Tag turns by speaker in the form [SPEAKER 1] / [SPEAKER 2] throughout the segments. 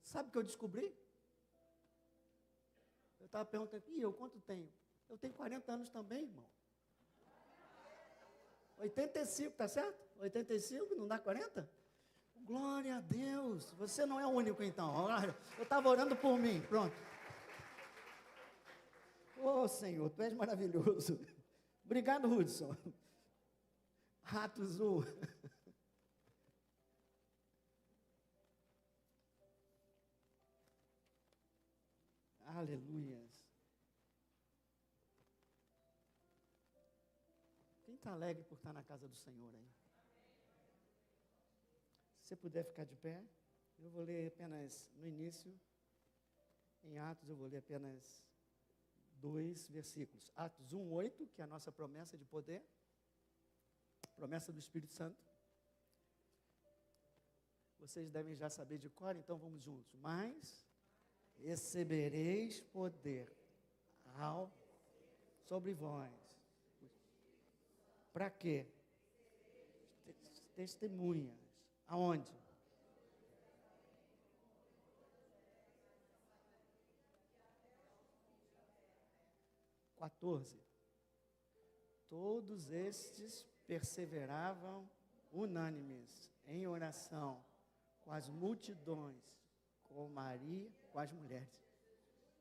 [SPEAKER 1] Sabe o que eu descobri? Eu estava perguntando, e eu quanto tenho? Eu tenho 40 anos também, irmão. 85, tá certo? 85, não dá 40? Glória a Deus. Você não é o único então. Eu estava orando por mim, pronto. Senhor, tu és maravilhoso. Obrigado, Hudson. Ratos 1. Aleluias. Quem está alegre por estar na casa do Senhor aí? Se você puder ficar de pé, eu vou ler apenas no início. Em Atos eu vou ler apenas 2 versículos. Atos 1:8, que é a nossa promessa de poder. Promessa do Espírito Santo. Vocês devem já saber de cor, então vamos juntos. Mas recebereis poder sobre vós. Para quê? Testemunhas. Aonde? Todos estes perseveravam unânimes em oração com as multidões, com Maria, com as mulheres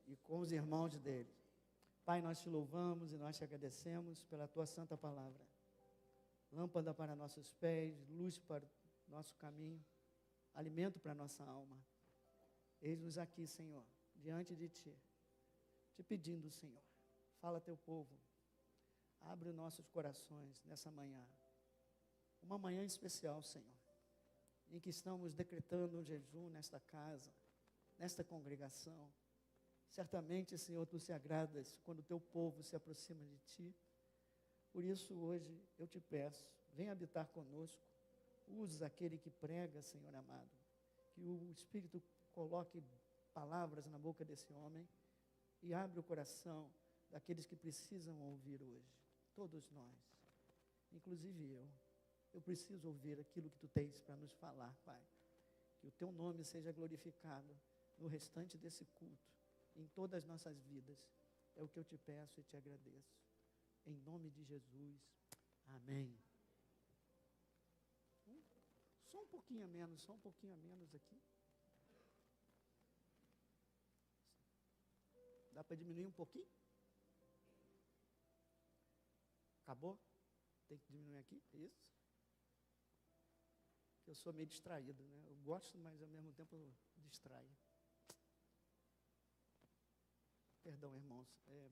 [SPEAKER 1] e com os irmãos dele. Pai, nós te louvamos e nós te agradecemos pela tua santa palavra. Lâmpada para nossos pés, luz para o nosso caminho, alimento para a nossa alma. Eis-nos aqui, Senhor, diante de ti, te pedindo, Senhor, fala a teu povo, abre os nossos corações nessa manhã, uma manhã especial, Senhor, em que estamos decretando um jejum nesta casa, nesta congregação. Certamente, Senhor, tu se agradas quando o teu povo se aproxima de ti. Por isso, hoje, eu te peço, vem habitar conosco, usa aquele que prega, Senhor amado, que o Espírito coloque palavras na boca desse homem e abre o coração daqueles que precisam ouvir hoje, todos nós, inclusive eu preciso ouvir aquilo que tu tens para nos falar, Pai, que o teu nome seja glorificado no restante desse culto, em todas as nossas vidas, é o que eu te peço e te agradeço, em nome de Jesus, amém. Só um pouquinho a menos aqui. Dá para diminuir um pouquinho? Acabou? Tem que diminuir aqui? Isso. Eu sou meio distraído, né? Eu gosto, mas ao mesmo tempo eu distraio. Perdão, irmãos. Tá bom.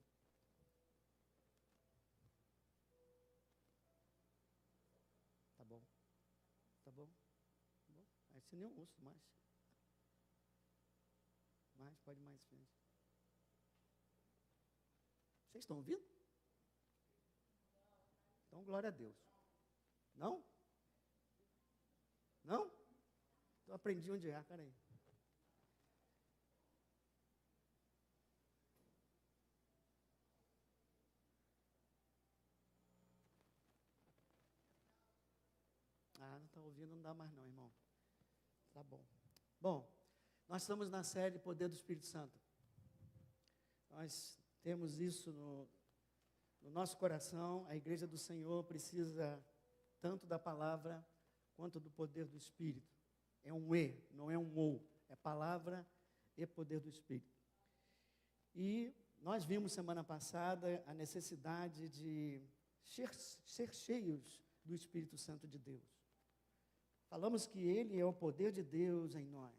[SPEAKER 1] Tá bom? Tá bom? Aí se nem ouço mais. Pode mais, gente. Vocês estão ouvindo? Então, glória a Deus. Não? Não? Então aprendi onde é, peraí. Não está ouvindo, não dá mais não, irmão. Tá bom. Bom, nós estamos na série Poder do Espírito Santo. Nós temos isso no nosso coração. A igreja do Senhor precisa tanto da palavra quanto do poder do Espírito. É um E, não é um ou. É palavra e poder do Espírito. E nós vimos semana passada a necessidade de ser cheios do Espírito Santo de Deus. Falamos que Ele é o poder de Deus em nós.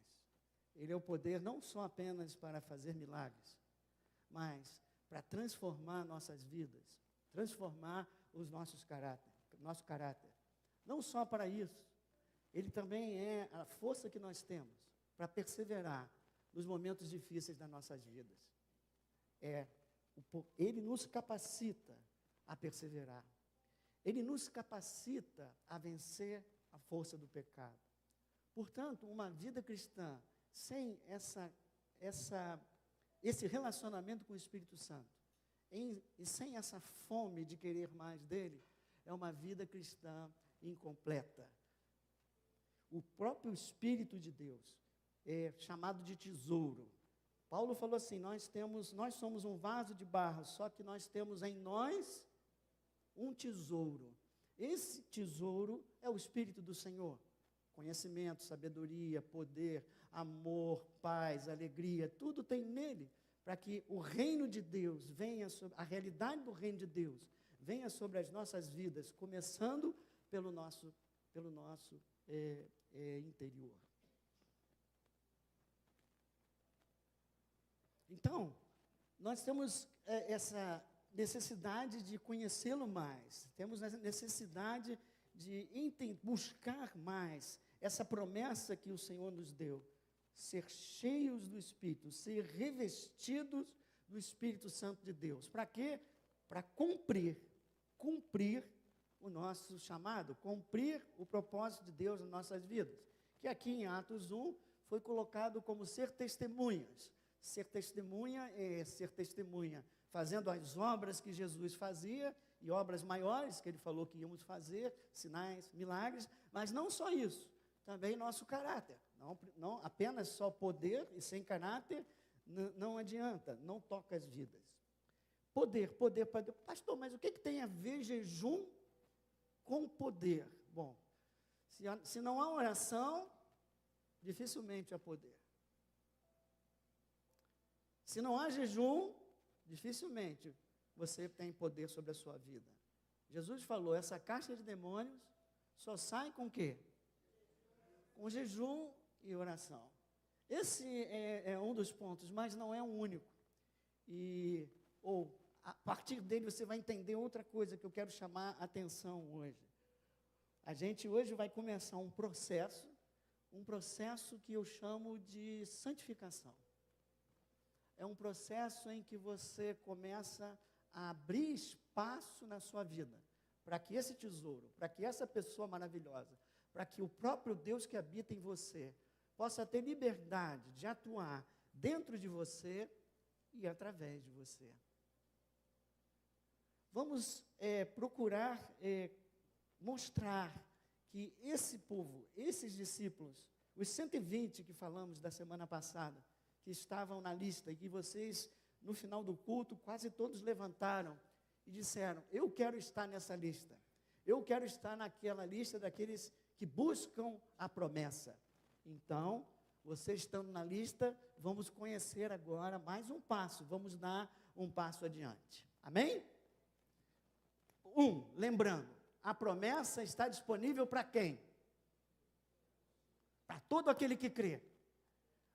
[SPEAKER 1] Ele é o poder não só apenas para fazer milagres, mas para transformar nossas vidas, transformar nosso caráter. Não só para isso, Ele também é a força que nós temos para perseverar nos momentos difíceis das nossas vidas. Ele nos capacita a perseverar. Ele nos capacita a vencer a força do pecado. Portanto, uma vida cristã sem esse relacionamento com o Espírito Santo e sem essa fome de querer mais dele, é uma vida cristã incompleta. O próprio Espírito de Deus, chamado de tesouro. Paulo falou assim, nós somos um vaso de barro, só que nós temos em nós um tesouro. Esse tesouro é o Espírito do Senhor. Conhecimento, sabedoria, poder, amor, paz, alegria, tudo tem nele, para que o reino de Deus venha sobre, a realidade do reino de Deus venha sobre as nossas vidas, começando pelo nosso interior. Então, nós temos essa necessidade de conhecê-lo mais, temos a necessidade de buscar mais essa promessa que o Senhor nos deu, ser cheios do Espírito, ser revestidos do Espírito Santo de Deus. Para quê? Para cumprir o nosso chamado, cumprir o propósito de Deus nas nossas vidas, que aqui em Atos 1 foi colocado como ser testemunhas. Ser testemunha é ser testemunha, fazendo as obras que Jesus fazia, e obras maiores que ele falou que íamos fazer, sinais, milagres, mas não só isso, também nosso caráter. Não apenas só poder e sem caráter, não adianta, não toca as vidas. Poder. Pastor, mas o que tem a ver jejum com poder? Bom, se não há oração, dificilmente há poder. Se não há jejum, dificilmente você tem poder sobre a sua vida. Jesus falou, essa caixa de demônios só sai com o quê? Com jejum e oração. Esse é um dos pontos, mas não é o único. A partir dele você vai entender outra coisa que eu quero chamar a atenção hoje. A gente hoje vai começar um processo que eu chamo de santificação. É um processo em que você começa a abrir espaço na sua vida, para que esse tesouro, para que essa pessoa maravilhosa, para que o próprio Deus que habita em você, possa ter liberdade de atuar dentro de você e através de você. Vamos procurar mostrar que esse povo, esses discípulos, os 120 que falamos da semana passada, que estavam na lista, e que vocês, no final do culto, quase todos levantaram e disseram, eu quero estar nessa lista, eu quero estar naquela lista daqueles que buscam a promessa. Então, vocês estando na lista, vamos conhecer agora mais um passo, vamos dar um passo adiante. Amém? Lembrando, a promessa está disponível para quem? Para todo aquele que crê.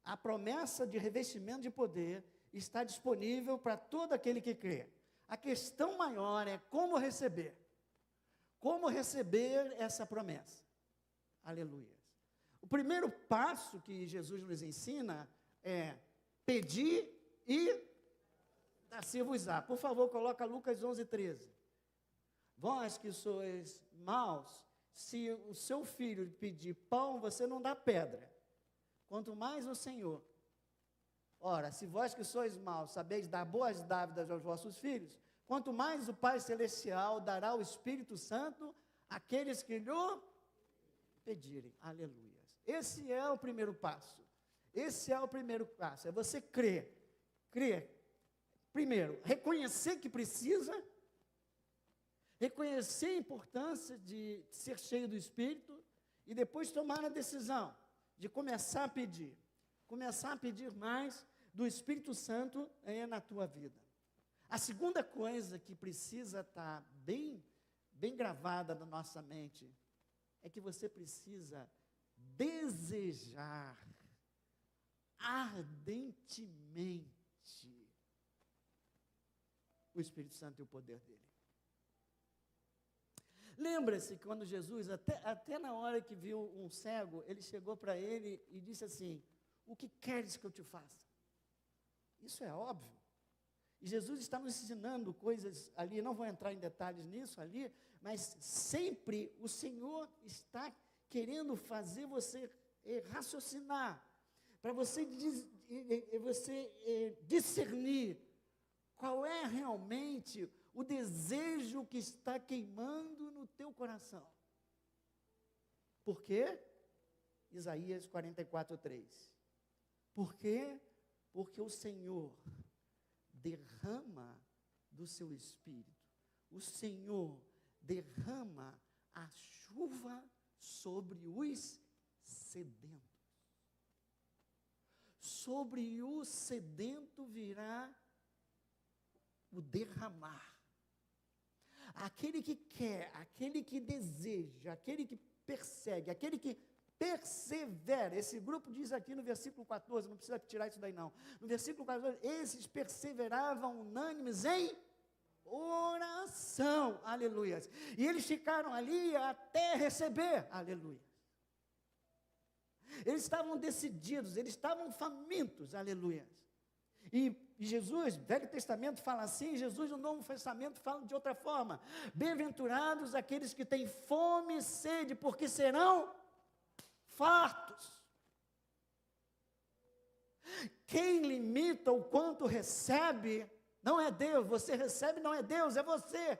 [SPEAKER 1] A promessa de revestimento de poder está disponível para todo aquele que crê. A questão maior é como receber. Como receber essa promessa? Aleluia. O primeiro passo que Jesus nos ensina é pedir e dar-se-vos-á. Por favor, coloca Lucas 11:13. Vós que sois maus, se o seu filho pedir pão, você não dá pedra. Quanto mais o Senhor. Ora, se vós que sois maus, sabeis dar boas dávidas aos vossos filhos, quanto mais o Pai Celestial dará o Espírito Santo àqueles que lhe pedirem. Aleluia. Esse é o primeiro passo. Esse é o primeiro passo. É você crer. Crer. Primeiro, reconhecer que precisa. Reconhecer a importância de ser cheio do Espírito. E depois tomar a decisão de começar a pedir mais do Espírito Santo na tua vida. A segunda coisa que precisa estar bem gravada na nossa mente é que você precisa desejar ardentemente o Espírito Santo e o poder dele. Lembra-se que quando Jesus, até na hora que viu um cego, ele chegou para ele e disse assim, o que queres que eu te faça? Isso é óbvio. E Jesus está nos ensinando coisas ali, não vou entrar em detalhes nisso ali, mas sempre o Senhor está querendo fazer você raciocinar, para você discernir qual é realmente o desejo que está queimando no teu coração. Por quê? Isaías 44:3. Por quê? Porque o Senhor derrama do seu Espírito. O Senhor derrama a chuva sobre os sedentos. Sobre o sedento virá o derramar. Aquele que quer, aquele que deseja, aquele que persegue, aquele que persevera. Esse grupo diz aqui no versículo 14, não precisa tirar isso daí não. No versículo 14, esses perseveravam unânimes em oração, aleluia. E eles ficaram ali até receber, aleluia. Eles estavam decididos, eles estavam famintos, aleluia. E Jesus, Velho Testamento fala assim, Jesus no Novo Testamento fala de outra forma. Bem-aventurados aqueles que têm fome e sede, porque serão fartos. Quem limita o quanto recebe, não é Deus, você recebe, não é Deus, é você.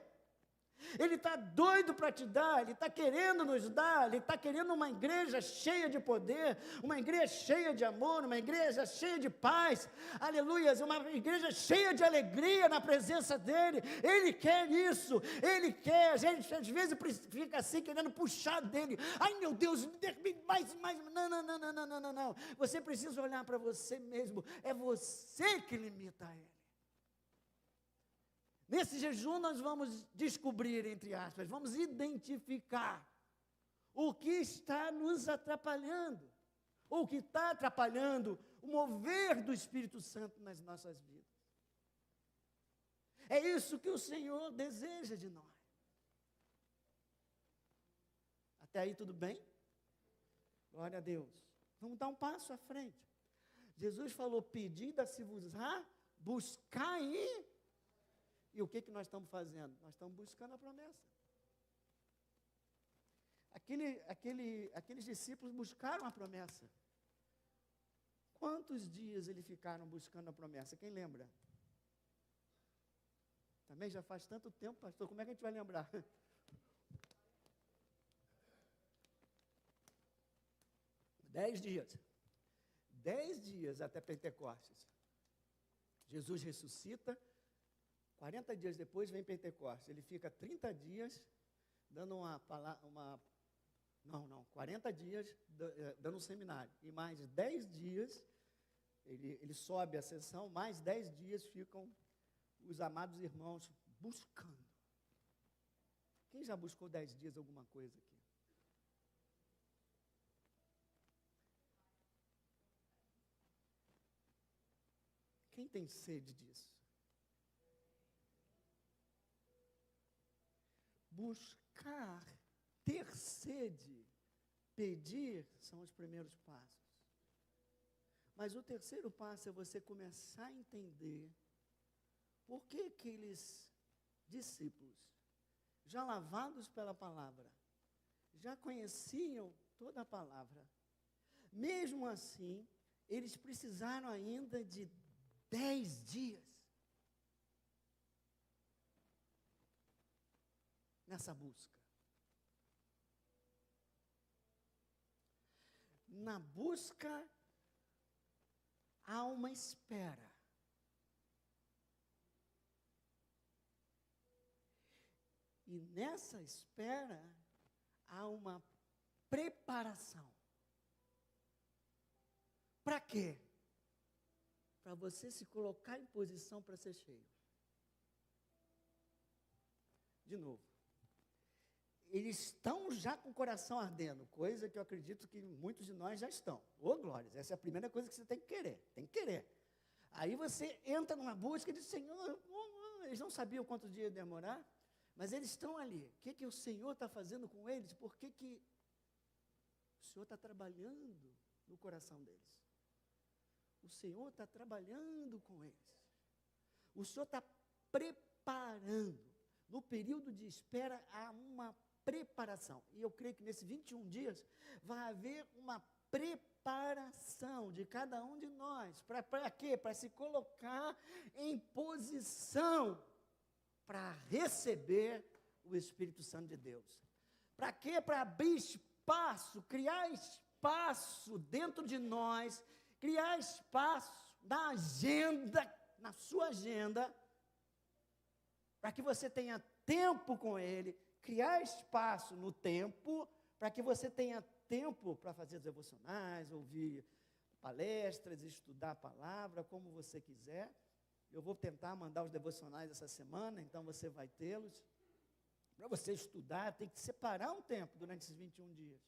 [SPEAKER 1] Ele está doido para te dar, Ele está querendo nos dar, Ele está querendo uma igreja cheia de poder, uma igreja cheia de amor, uma igreja cheia de paz, aleluia, uma igreja cheia de alegria na presença dEle. Ele quer isso, Ele quer. A gente às vezes fica assim querendo puxar dEle, ai meu Deus, mais, não, você precisa olhar para você mesmo, é você que limita Ele. Nesse jejum nós vamos descobrir, entre aspas, vamos identificar o que está nos atrapalhando, ou o que está atrapalhando o mover do Espírito Santo nas nossas vidas. É isso que o Senhor deseja de nós. Até aí tudo bem? Glória a Deus. Vamos dar um passo à frente. Jesus falou, pedi, dá-se-vos-á, buscai e o que nós estamos fazendo? Nós estamos buscando a promessa. Aqueles discípulos buscaram a promessa. Quantos dias eles ficaram buscando a promessa? Quem lembra? Também já faz tanto tempo, pastor, como é que a gente vai lembrar? 10 dias. 10 dias até Pentecostes. Jesus ressuscita. 40 dias depois vem Pentecostes, ele fica 30 dias dando 40 dias dando um seminário, e mais 10 dias, ele sobe a sessão, mais 10 dias ficam os amados irmãos buscando. Quem já buscou 10 dias alguma coisa aqui? Quem tem sede disso? Buscar, ter sede, pedir são os primeiros passos. Mas o terceiro passo é você começar a entender por que aqueles discípulos, já lavados pela palavra, já conheciam toda a palavra. Mesmo assim, eles precisaram ainda de 10 dias. Nessa busca. Na busca há uma espera. E nessa espera há uma preparação. Para quê? Para você se colocar em posição para ser cheio. De novo. Eles estão já com o coração ardendo, coisa que eu acredito que muitos de nós já estão. Ô, glórias, essa é a primeira coisa que você tem que querer, tem que querer. Aí você entra numa busca e diz, Senhor, eles não sabiam quantos dias ia demorar, mas eles estão ali. O que o Senhor está fazendo com eles? Por que o Senhor está trabalhando no coração deles? O Senhor está trabalhando com eles. O Senhor está preparando. No período de espera há uma preparação. E eu creio que nesses 21 dias vai haver uma preparação de cada um de nós. Para quê? Para se colocar em posição para receber o Espírito Santo de Deus. Para quê? Para abrir espaço, criar espaço dentro de nós, criar espaço na agenda, na sua agenda, para que você tenha tempo com Ele, criar espaço no tempo, para que você tenha tempo para fazer os devocionais, ouvir palestras, estudar a palavra, como você quiser. Eu vou tentar mandar os devocionais essa semana, então você vai tê-los. Para você estudar, tem que separar um tempo durante esses 21 dias.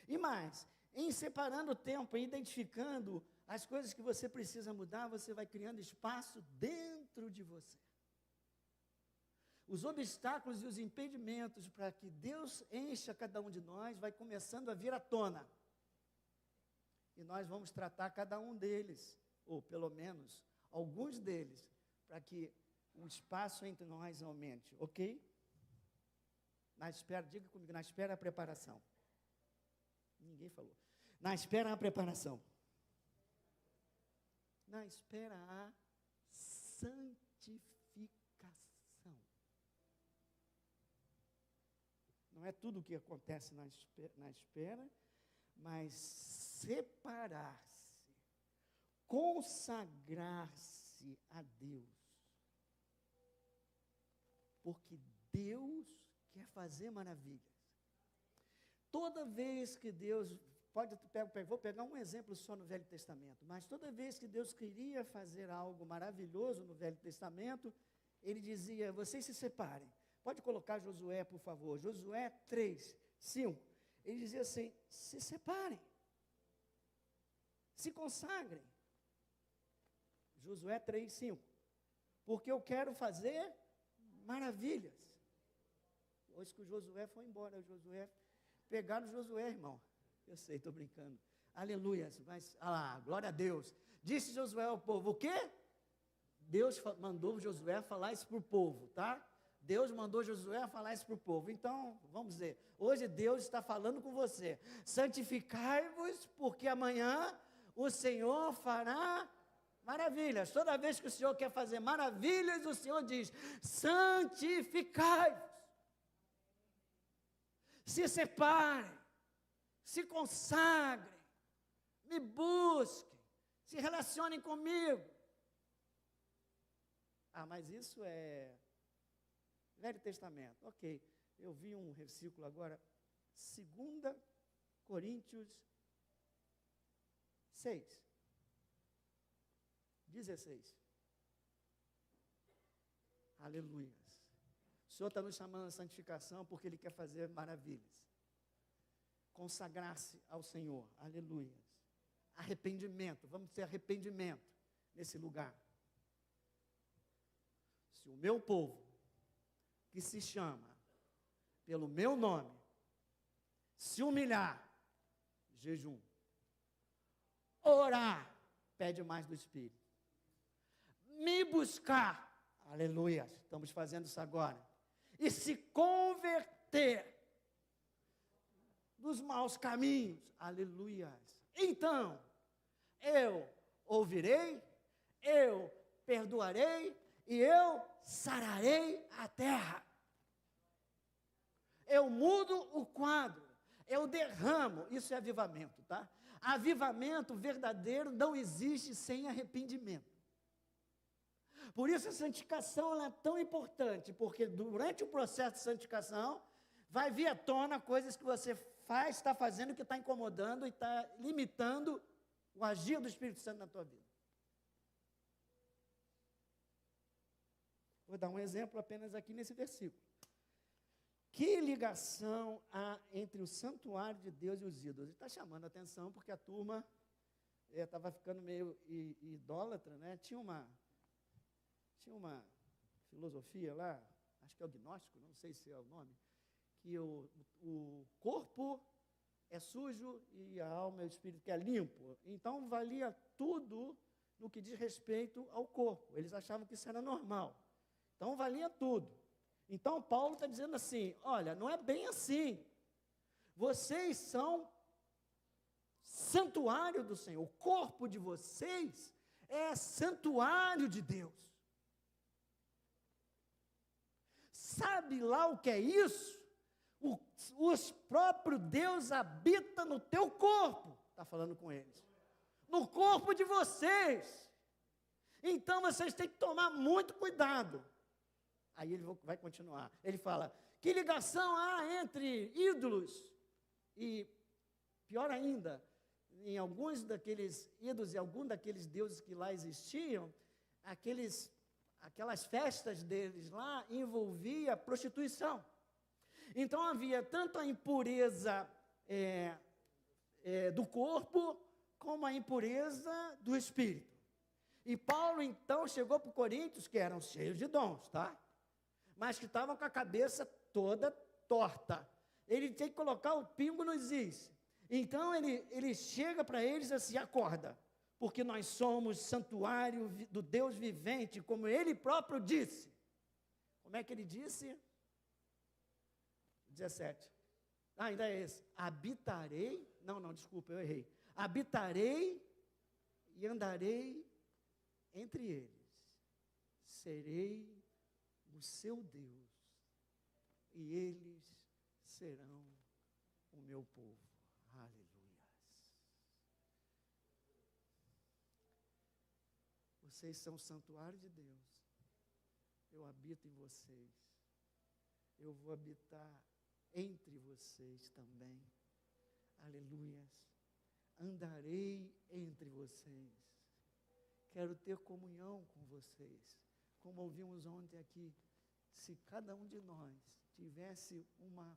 [SPEAKER 1] E mais, em separando o tempo, identificando as coisas que você precisa mudar, você vai criando espaço dentro de você. Os obstáculos e os impedimentos para que Deus encha cada um de nós vai começando a vir à tona. E nós vamos tratar cada um deles, ou pelo menos alguns deles, para que o espaço entre nós aumente, ok? Na espera, diga comigo, na espera a preparação. Ninguém falou. Na espera a preparação. Na espera a santificação. Não é tudo o que acontece na espera, mas separar-se, consagrar-se a Deus. Porque Deus quer fazer maravilhas. Toda vez que Deus, vou pegar um exemplo só no Velho Testamento, mas toda vez que Deus queria fazer algo maravilhoso no Velho Testamento, Ele dizia, vocês se separem. Pode colocar Josué, por favor. Josué 3, 5. Ele dizia assim, se separem. Se consagrem. Josué 3, 5. Porque eu quero fazer maravilhas. Hoje que o Josué foi embora. Pegaram o Josué, irmão. Eu sei, estou brincando. Aleluia. Mas, glória a Deus. Disse Josué ao povo, o quê? Deus mandou Josué falar isso para o povo, tá? Deus mandou Josué falar isso para o povo. Então, vamos dizer, hoje Deus está falando com você. Santificai-vos, porque amanhã o Senhor fará maravilhas. Toda vez que o Senhor quer fazer maravilhas, o Senhor diz, santificai-vos. Se separem, se consagrem, me busquem, se relacionem comigo. Mas isso é Velho Testamento, ok. Eu vi um versículo agora, 2 Coríntios 6, 16. Aleluia. O Senhor está nos chamando a santificação porque Ele quer fazer maravilhas. Consagrar-se ao Senhor, aleluia. Arrependimento, vamos ter arrependimento nesse lugar. Se o meu povo, que se chama pelo meu nome, se humilhar, jejum, orar, pede mais do Espírito, me buscar, aleluia, estamos fazendo isso agora, e se converter dos maus caminhos, aleluia, então, eu ouvirei, eu perdoarei, e eu sararei a terra. Eu mudo o quadro, eu derramo, isso é avivamento, tá? Avivamento verdadeiro não existe sem arrependimento. Por isso a santificação ela é tão importante, porque durante o processo de santificação, vai vir à tona coisas que você faz, está fazendo, que está incomodando e está limitando o agir do Espírito Santo na tua vida. Vou dar um exemplo apenas aqui nesse versículo. Que ligação há entre o santuário de Deus e os ídolos? Está chamando a atenção porque a turma estava ficando meio idólatra, né? Tinha uma filosofia lá, acho que é o gnóstico, não sei se é o nome, que o corpo é sujo e a alma e o espírito que é limpo. Então valia tudo no que diz respeito ao corpo. Eles achavam que isso era normal. Então valia tudo. Então Paulo está dizendo assim, olha, não é bem assim. Vocês são santuário do Senhor. O corpo de vocês é santuário de Deus. Sabe lá o que é isso? O próprio Deus habita no teu corpo. Está falando com eles. no corpo de vocês. Então vocês têm que tomar muito cuidado. Aí ele vai continuar. Ele fala: que ligação há entre ídolos e, pior ainda, em alguns daqueles ídolos e alguns daqueles deuses que lá existiam, aquelas festas deles lá envolvia prostituição. Então havia tanto a impureza do corpo, como a impureza do espírito. E Paulo então chegou para os coríntios, que eram cheios de dons, tá? Mas que estavam com a cabeça toda torta. Ele tem que colocar o pingo nos is. Então ele chega para eles assim: acorda, porque nós somos santuário do Deus vivente, como ele próprio disse. Como é que ele disse? 17. Ainda é esse. Habitarei, desculpa, eu errei. Habitarei e andarei entre eles. Serei o seu Deus, e eles serão o meu povo. Aleluia. Vocês são o santuário de Deus. Eu habito em vocês. Eu vou habitar entre vocês também. Aleluias. Andarei entre vocês. Quero ter comunhão com vocês. Como ouvimos ontem aqui, se cada um de nós tivesse uma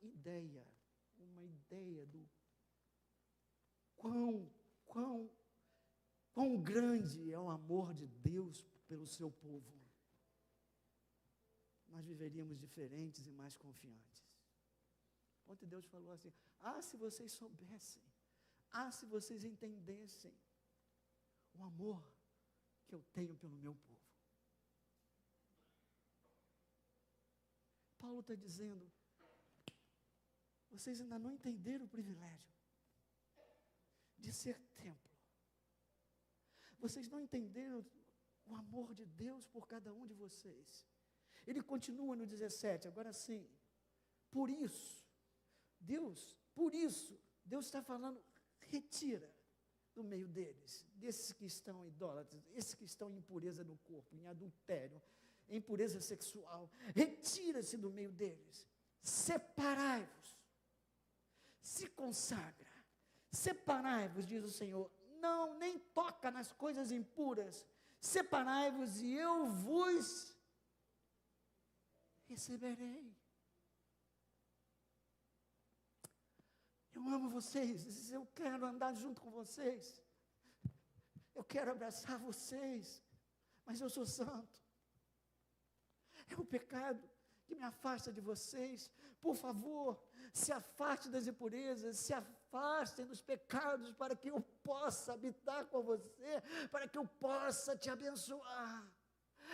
[SPEAKER 1] ideia do quão grande é o amor de Deus pelo seu povo, nós viveríamos diferentes e mais confiantes. Ontem Deus falou assim: se vocês soubessem, se vocês entendessem o amor que eu tenho pelo meu povo. Paulo está dizendo: vocês ainda não entenderam o privilégio de ser templo. Vocês não entenderam o amor de Deus por cada um de vocês. Ele continua no 17, agora sim. Por isso, Deus está falando: retira do meio deles, desses que estão idólatras, esses que estão em impureza no corpo, em adultério, em impureza sexual. Retira-se do meio deles. Separai-vos. Se consagra. Separai-vos, diz o Senhor. Não, nem toca nas coisas impuras. Separai-vos e eu vos receberei. Eu amo vocês, eu quero andar junto com vocês, eu quero abraçar vocês, mas eu sou santo. É o pecado que me afasta de vocês. Por favor, se afaste das impurezas, se afastem dos pecados, para que eu possa habitar com você, para que eu possa te abençoar,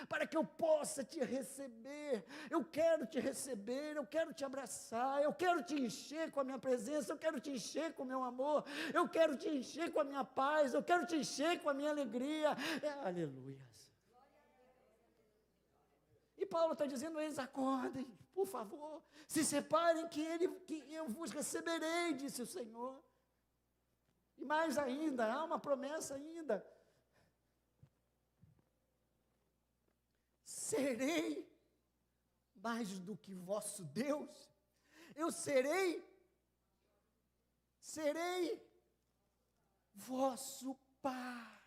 [SPEAKER 1] para que eu possa te receber. Eu quero te receber, eu quero te abraçar, eu quero te encher com a minha presença, eu quero te encher com o meu amor, eu quero te encher com a minha paz, eu quero te encher com a minha alegria. Aleluia. E Paulo está dizendo a eles: acordem, por favor, se separem que eu vos receberei, disse o Senhor. E mais ainda, há uma promessa ainda: serei mais do que vosso Deus, eu serei vosso Pai.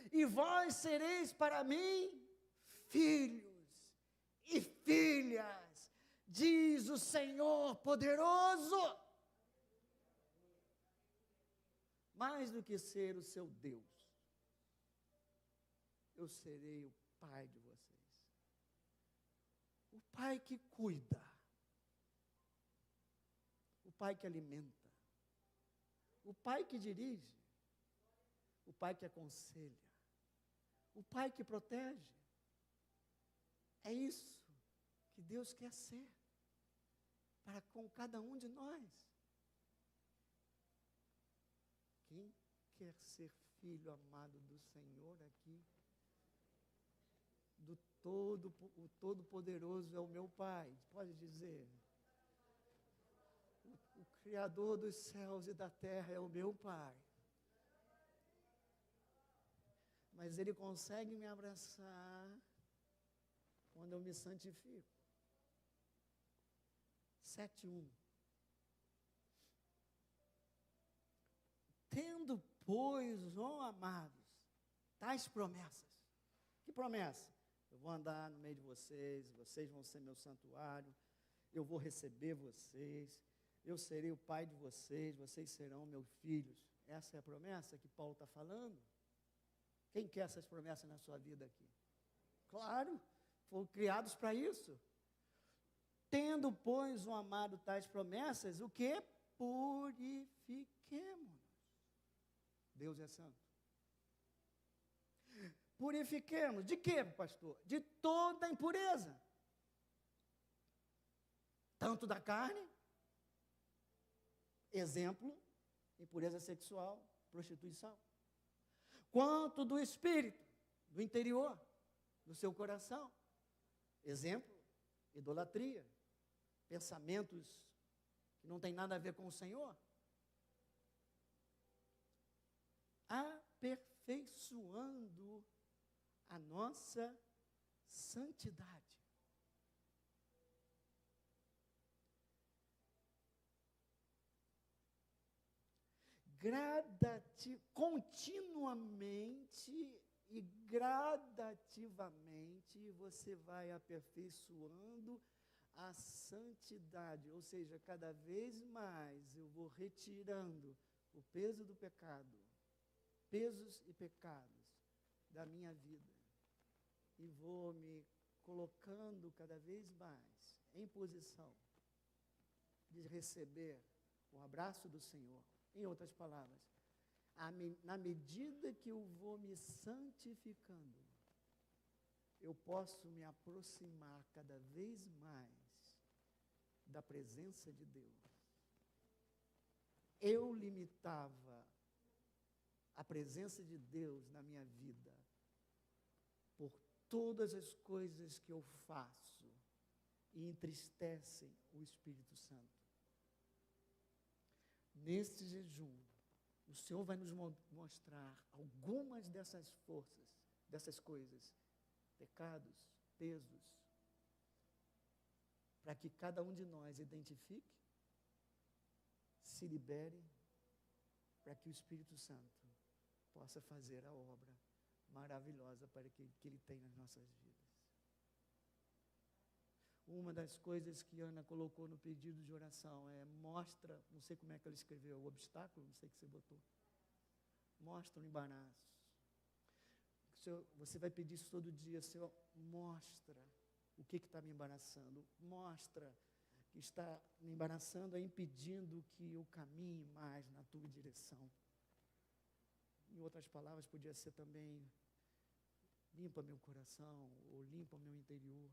[SPEAKER 1] E vós sereis para mim filhos e filhas, diz o Senhor poderoso. Mais do que ser o seu Deus, eu serei o Pai de vocês. O Pai que cuida, o Pai que alimenta, o Pai que dirige, o Pai que aconselha, o Pai que protege. É isso que Deus quer ser para com cada um de nós. Quem quer ser filho amado do Senhor aqui? O Todo-Poderoso é o meu Pai. Pode dizer. O Criador dos céus e da terra é o meu Pai. Mas Ele consegue me abraçar quando eu me santifico. 7:1. Tendo, pois, ó amados, tais promessas. Que promessa? Eu vou andar no meio de vocês, vocês vão ser meu santuário, eu vou receber vocês, eu serei o pai de vocês, vocês serão meus filhos. Essa é a promessa que Paulo está falando? Quem quer essas promessas na sua vida aqui? Claro, foram criados para isso. Tendo, pois, o amado tais promessas, o que? Purifiquemo-nos. Deus é santo. Purifiquemos. De quê, pastor? De toda impureza. Tanto da carne, exemplo, impureza sexual, prostituição, quanto do espírito, do interior, do seu coração. Exemplo, idolatria, pensamentos que não têm nada a ver com o Senhor. Aperfeiçoando a nossa santidade. Continuamente e gradativamente você vai aperfeiçoando a santidade, ou seja, cada vez mais eu vou retirando o peso do pecado, pesos e pecados da minha vida, e vou me colocando cada vez mais em posição de receber o abraço do Senhor. Em outras palavras, na medida que eu vou me santificando, eu posso me aproximar cada vez mais da presença de Deus. Eu limitava a presença de Deus na minha vida por todas as coisas que eu faço e entristecem o Espírito Santo. Neste jejum, o Senhor vai nos mostrar algumas dessas forças, dessas coisas, pecados, pesos, para que cada um de nós identifique, se libere, para que o Espírito Santo possa fazer a obra maravilhosa para que Ele tem nas nossas vidas. Uma das coisas que Ana colocou no pedido de oração é: mostra, não sei como é que ela escreveu, o obstáculo, não sei o que você botou. Mostra o embaraço. Senhor, você vai pedir isso todo dia: Senhor, mostra o que está me embaraçando, mostra que está me embaraçando, impedindo que eu caminhe mais na tua direção. Em outras palavras, podia ser também: limpa meu coração, ou limpa meu interior,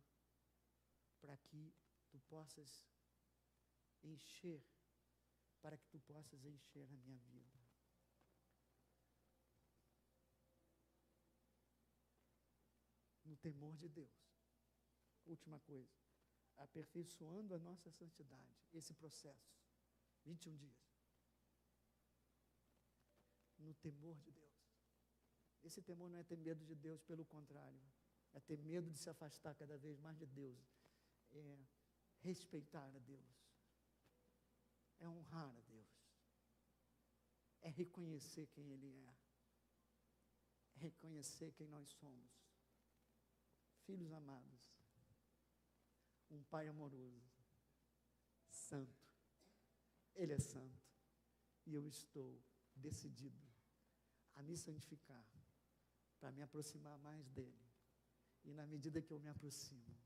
[SPEAKER 1] para que tu possas encher, para que tu possas encher a minha vida. No temor de Deus. Última coisa, aperfeiçoando a nossa santidade, esse processo, 21 dias. No temor de Deus. Esse temor não é ter medo de Deus, pelo contrário, é ter medo de se afastar cada vez mais de Deus. É respeitar a Deus, é honrar a Deus, é reconhecer quem Ele é reconhecer quem nós somos. Filhos amados, um Pai amoroso, santo, Ele é santo, e eu estou decidido a me santificar, para me aproximar mais dEle, e na medida que eu me aproximo,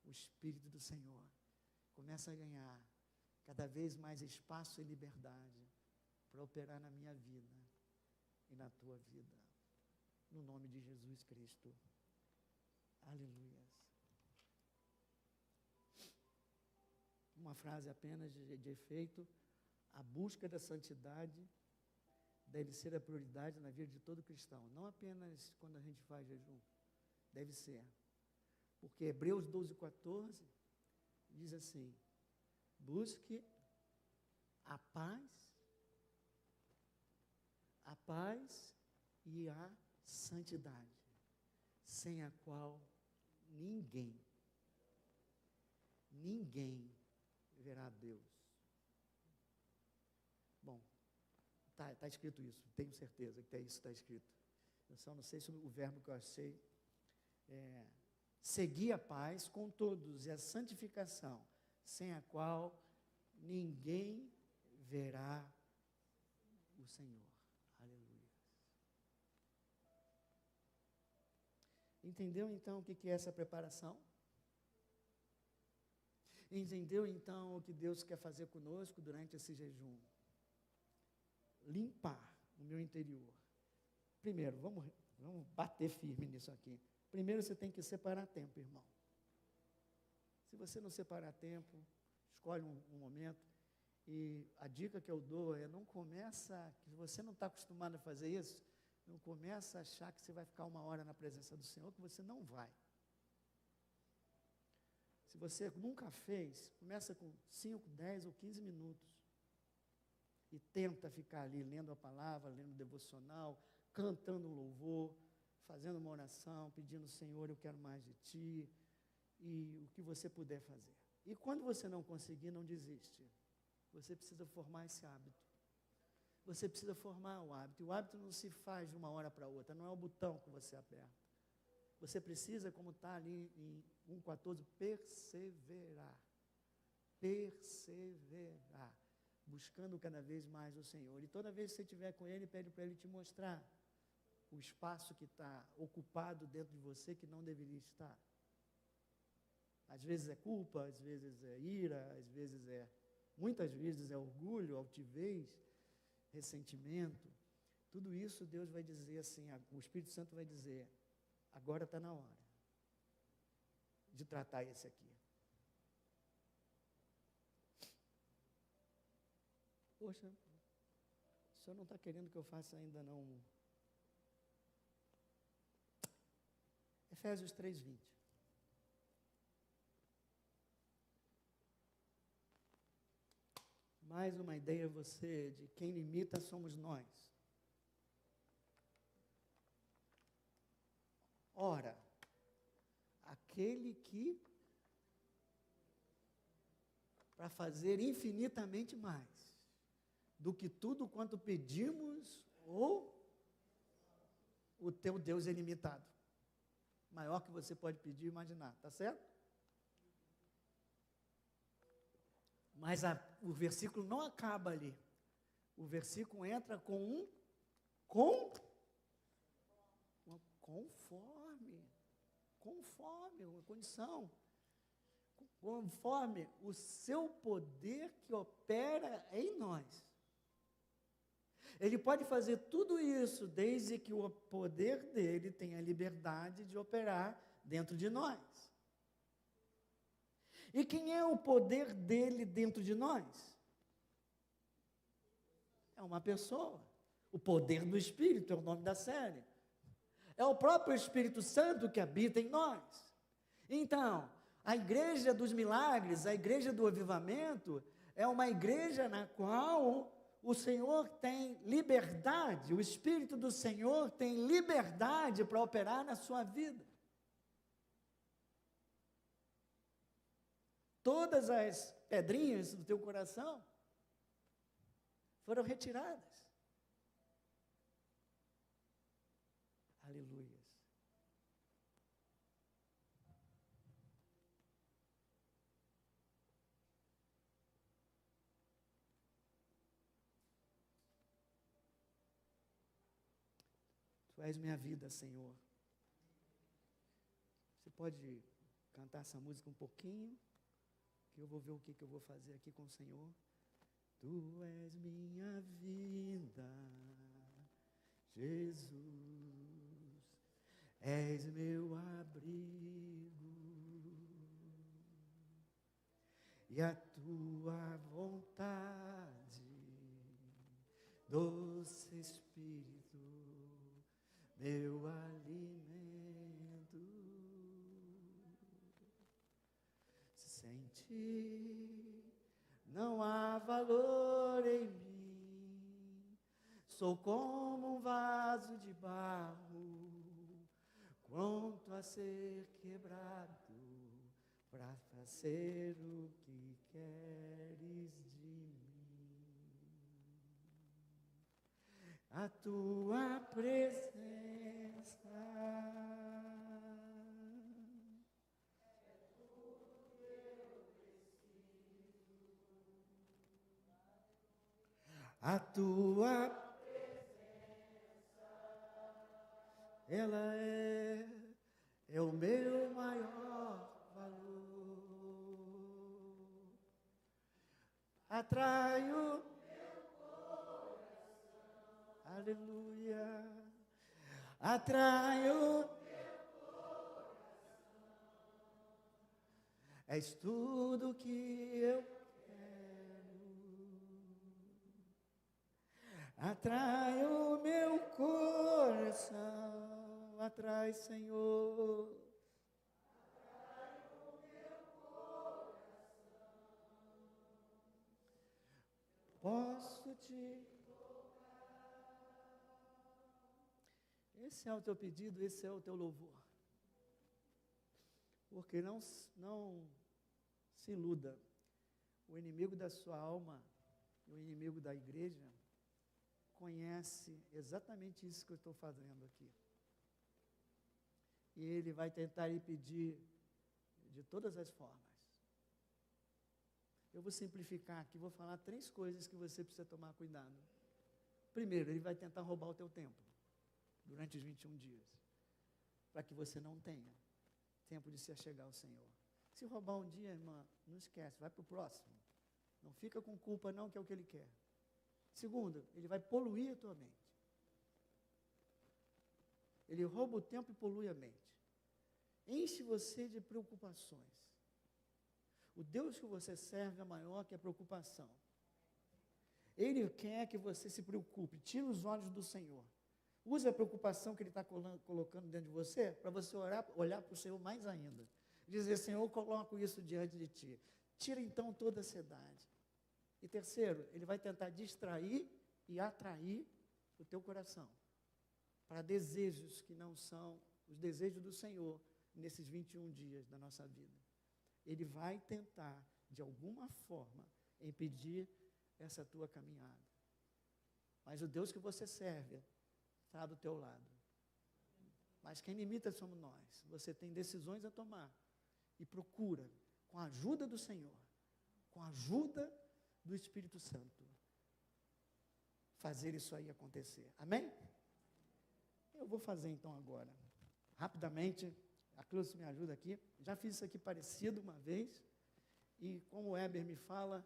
[SPEAKER 1] o Espírito do Senhor começa a ganhar cada vez mais espaço e liberdade para operar na minha vida e na tua vida, no nome de Jesus Cristo. Aleluia. Uma frase apenas de efeito: a busca da santidade deve ser a prioridade na vida de todo cristão, não apenas quando a gente faz jejum, deve ser. Porque Hebreus 12:14 diz assim: busque a paz e a santidade, sem a qual ninguém verá Deus. Bom, tá escrito isso, tenho certeza que isso está escrito. Eu só não sei se o verbo que eu achei é seguir a paz com todos e a santificação, sem a qual ninguém verá o Senhor. Aleluia. Entendeu então o que é essa preparação? Entendeu então o que Deus quer fazer conosco durante esse jejum? Limpar o meu interior. Primeiro, vamos bater firme nisso aqui. Primeiro você tem que separar tempo, irmão. Se você não separar tempo, escolhe um momento. E a dica que eu dou é, se você não está acostumado a fazer isso, não começa a achar que você vai ficar 1 hora na presença do Senhor, que você não vai. Se você nunca fez, começa com 5, 10 ou 15 minutos. E tenta ficar ali lendo a palavra, lendo o devocional, cantando um louvor, fazendo uma oração, pedindo, Senhor, eu quero mais de Ti, e o que você puder fazer. E quando você não conseguir, não desiste. Você precisa formar esse hábito. Você precisa formar o hábito. E o hábito não se faz de 1 hora para outra, não é o botão que você aperta. Você precisa, como está ali em 1,14, perseverar. Perseverar. Buscando cada vez mais o Senhor. E toda vez que você estiver com Ele, pede para Ele te mostrar o espaço que está ocupado dentro de você que não deveria estar. Às vezes é culpa, às vezes é ira, muitas vezes é orgulho, altivez, ressentimento. Tudo isso Deus vai dizer assim, o Espírito Santo vai dizer, agora está na hora de tratar esse aqui. Poxa, o senhor não está querendo que eu faça ainda não. Efésios 3:20. Mais uma ideia você de quem limita somos nós. Ora, aquele que para fazer infinitamente mais do que tudo quanto pedimos, ou o teu Deus é ilimitado. Maior que você pode pedir e imaginar, tá certo? Mas o versículo não acaba ali. O versículo entra com uma condição. Conforme o seu poder que opera em nós. Ele pode fazer tudo isso desde que o poder dele tenha liberdade de operar dentro de nós. E quem é o poder dele dentro de nós? É uma pessoa. O poder do Espírito é o nome da série. É o próprio Espírito Santo que habita em nós. Então, a igreja dos milagres, a igreja do avivamento, é uma igreja na qual o Senhor tem liberdade, o Espírito do Senhor tem liberdade para operar na sua vida. Todas as pedrinhas do teu coração foram retiradas. Aleluias. Tu és minha vida, Senhor. Você pode cantar essa música um pouquinho? Que eu vou ver o que eu vou fazer aqui com o Senhor. Tu és minha vida, Jesus, és meu abrigo, e a tua vontade, doce Espírito, meu alimento. Sem ti não há valor Sou como um vaso de barro, pronto a ser quebrado, para fazer o que queres de mim. A tua presença a tua presença, ela é o meu maior valor. Atrai o meu coração, aleluia. Atrai o meu coração, és tudo que eu atrai o meu coração, atrai, Senhor. Atrai o meu coração. Posso te tocar. Esse é o teu pedido, esse é o teu louvor. Porque não se iluda. O inimigo da sua alma, o inimigo da igreja, conhece exatamente isso que eu estou fazendo aqui. E ele vai tentar lhe pedir de todas as formas. Eu vou simplificar aqui, vou falar 3 coisas que você precisa tomar cuidado. Primeiro, ele vai tentar roubar o teu tempo durante os 21 dias, para que você não tenha tempo de se achegar ao Senhor. Se roubar um dia, irmã, não esquece, vai para o próximo. Não fica com culpa não, que é o que ele quer. Segundo, ele vai poluir a tua mente. Ele rouba o tempo e polui a mente. Enche você de preocupações. O Deus que você serve é maior que a preocupação. Ele quer que você se preocupe. Tira os olhos do Senhor. Use a preocupação que Ele está colocando dentro de você para você olhar para o Senhor mais ainda. Dizer, Senhor, eu coloco isso diante de Ti. Tira então toda a ansiedade. E terceiro, ele vai tentar distrair e atrair o teu coração para desejos que não são os desejos do Senhor nesses 21 dias da nossa vida. Ele vai tentar, de alguma forma, impedir essa tua caminhada. Mas o Deus que você serve está do teu lado. Mas quem limita somos nós. Você tem decisões a tomar e procura, com a ajuda do Senhor, com a ajuda do Espírito Santo, fazer isso aí acontecer. Amém? Eu vou fazer então agora, rapidamente. A Cleusa me ajuda aqui. Já fiz isso aqui parecido uma vez, e como o Heber me fala,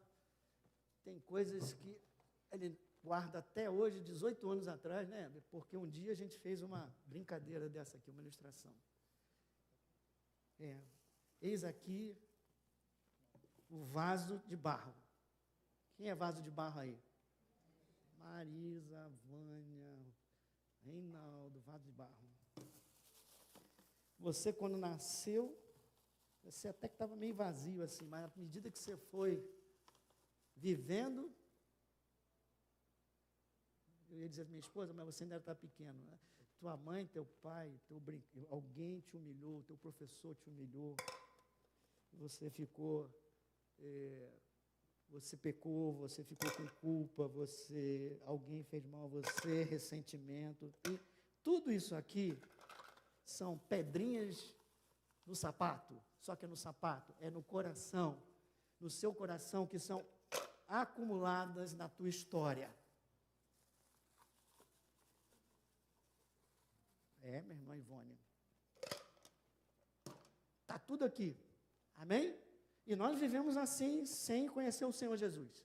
[SPEAKER 1] tem coisas que ele guarda até hoje, 18 anos atrás, né, Heber? Porque um dia a gente fez uma brincadeira dessa aqui, uma ilustração. Eis aqui o vaso de barro. Quem é vaso de barro aí? Marisa, Vânia, Reinaldo, vaso de barro. Você, quando nasceu, você até que estava meio vazio assim, mas à medida que você foi vivendo, eu ia dizer para minha esposa, mas você ainda está pequeno, né? Tua mãe, teu pai, alguém te humilhou, teu professor te humilhou, você ficou... Você pecou, você ficou com culpa, alguém fez mal a você, ressentimento. E tudo isso aqui são pedrinhas no sapato, só que é no sapato, é no coração, no seu coração, que são acumuladas na tua história. Minha irmã Ivone. Está tudo aqui. Amém? E nós vivemos assim, sem conhecer o Senhor Jesus.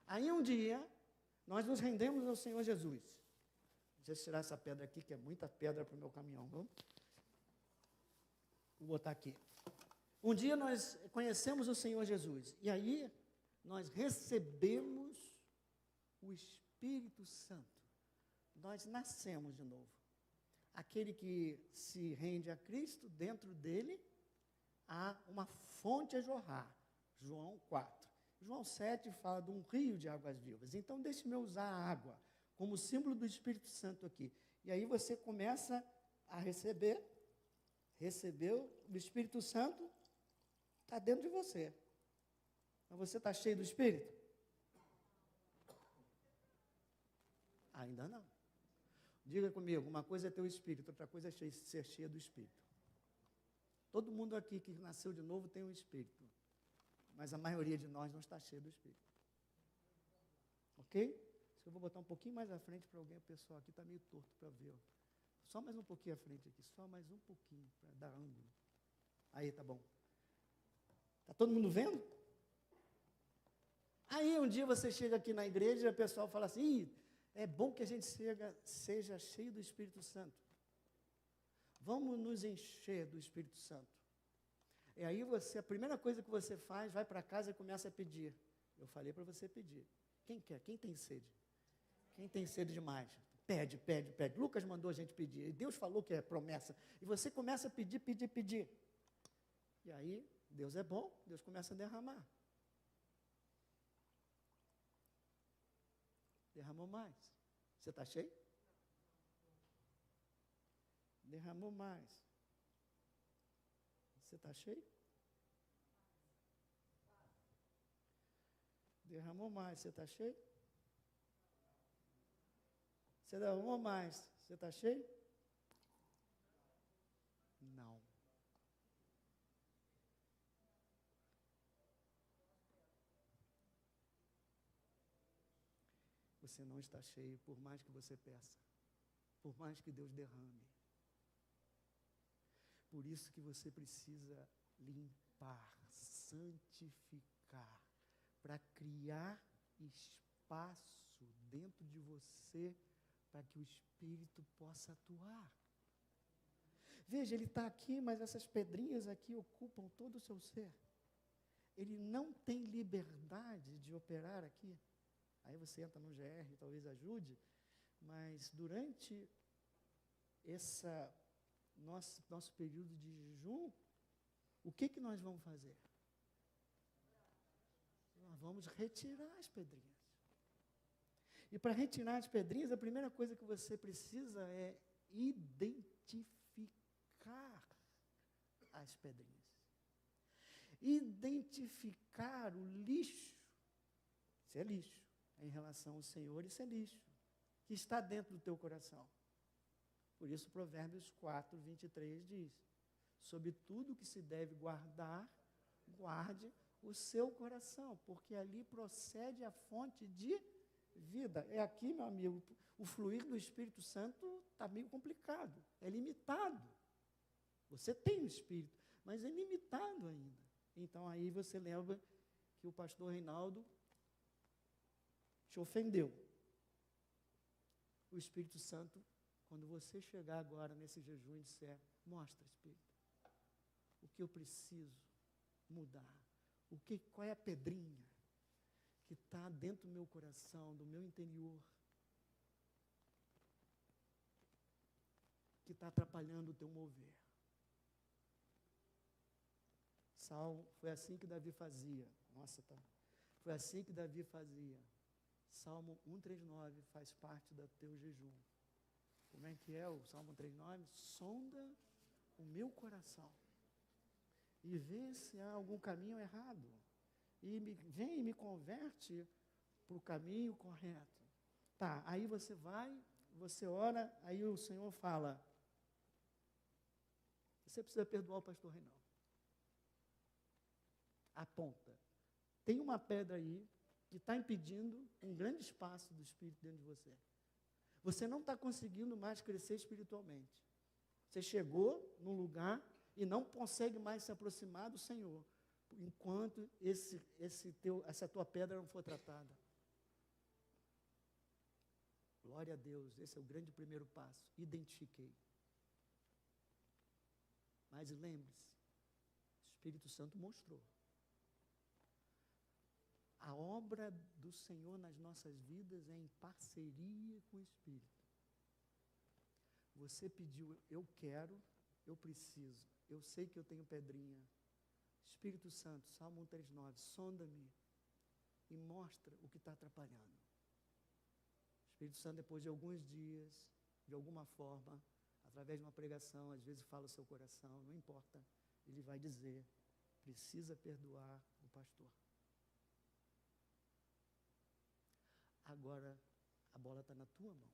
[SPEAKER 1] Aí um dia, nós nos rendemos ao Senhor Jesus. Deixa eu tirar essa pedra aqui, que é muita pedra para o meu caminhão. Vamos? Vou botar aqui. Um dia nós conhecemos o Senhor Jesus. E aí, nós recebemos o Espírito Santo. Nós nascemos de novo. Aquele que se rende a Cristo, dentro dele, há uma fonte a jorrar. João 4. João 7 fala de um rio de águas vivas. Então, deixe-me usar a água como símbolo do Espírito Santo aqui. E aí você começa a receber, recebeu, o Espírito Santo está dentro de você. Mas você está cheio do Espírito? Ainda não. Diga comigo, uma coisa é ter o Espírito, outra coisa é ser cheio do Espírito. Todo mundo aqui que nasceu de novo tem o Espírito, mas a maioria de nós não está cheio do Espírito. Ok? Eu vou botar um pouquinho mais à frente para alguém, o pessoal aqui está meio torto para ver. Ó. Só mais um pouquinho à frente aqui, só mais um pouquinho, para dar ângulo. Aí, tá bom. Está todo mundo vendo? Aí um dia você chega aqui na igreja e o pessoal fala assim, é bom que a gente seja cheio do Espírito Santo. Vamos nos encher do Espírito Santo. E aí a primeira coisa que você faz, vai para casa e começa a pedir. Eu falei para você pedir. Quem quer? Quem tem sede? Quem tem sede demais? Pede, pede, pede. Lucas mandou a gente pedir. E Deus falou que é promessa. E você começa a pedir, pedir, pedir. E aí, Deus é bom, Deus começa a derramar. Derramou mais. Você está cheio? Derramou mais. Você está cheio? Derramou mais. Você está cheio? Você derramou mais. Você está cheio? Não. Você não está cheio, por mais que você peça. Por mais que Deus derrame. Por isso que você precisa limpar, santificar, para criar espaço dentro de você, para que o Espírito possa atuar. Veja, ele está aqui, mas essas pedrinhas aqui ocupam todo o seu ser. Ele não tem liberdade de operar aqui. Aí você entra no GR, talvez ajude, mas durante nosso período de jejum, o que nós vamos fazer? Nós vamos retirar as pedrinhas. E para retirar as pedrinhas, a primeira coisa que você precisa é identificar as pedrinhas. Identificar o lixo. Isso é lixo. Em relação ao Senhor, isso é lixo. Que está dentro do teu coração. Por isso, Provérbios 4, 23 diz, sobre tudo que se deve guardar, guarde o seu coração, porque ali procede a fonte de vida. É aqui, meu amigo, o fluir do Espírito Santo está meio complicado, é limitado. Você tem o Espírito, mas é limitado ainda. Então, aí você lembra que o pastor Reinaldo te ofendeu. O Espírito Santo, quando você chegar agora nesse jejum e disser, mostra, Espírito, o que eu preciso mudar, qual é a pedrinha que está dentro do meu coração, do meu interior, que está atrapalhando o teu mover. Foi assim que Davi fazia. Foi assim que Davi fazia. Salmo 139 faz parte do teu jejum. Como é que é o Salmo 139? Sonda o meu coração e vê se há algum caminho errado. E vem e me converte para o caminho correto. Tá, aí você vai, você ora, aí o Senhor fala, você precisa perdoar o pastor Reinaldo. Aponta. Tem uma pedra aí que está impedindo um grande espaço do Espírito dentro de você. Você não está conseguindo mais crescer espiritualmente. Você chegou num lugar e não consegue mais se aproximar do Senhor, enquanto essa tua pedra não for tratada. Glória a Deus, esse é o grande primeiro passo. Identifiquei. Mas lembre-se, o Espírito Santo mostrou. A obra do Senhor nas nossas vidas é em parceria com o Espírito. Você pediu, eu quero, eu preciso, eu sei que eu tenho pedrinha. Espírito Santo, Salmo 139, sonda-me e mostra o que está atrapalhando. Espírito Santo, depois de alguns dias, de alguma forma, através de uma pregação, às vezes fala o seu coração, não importa, ele vai dizer, precisa perdoar o pastor. Agora, a bola está na tua mão.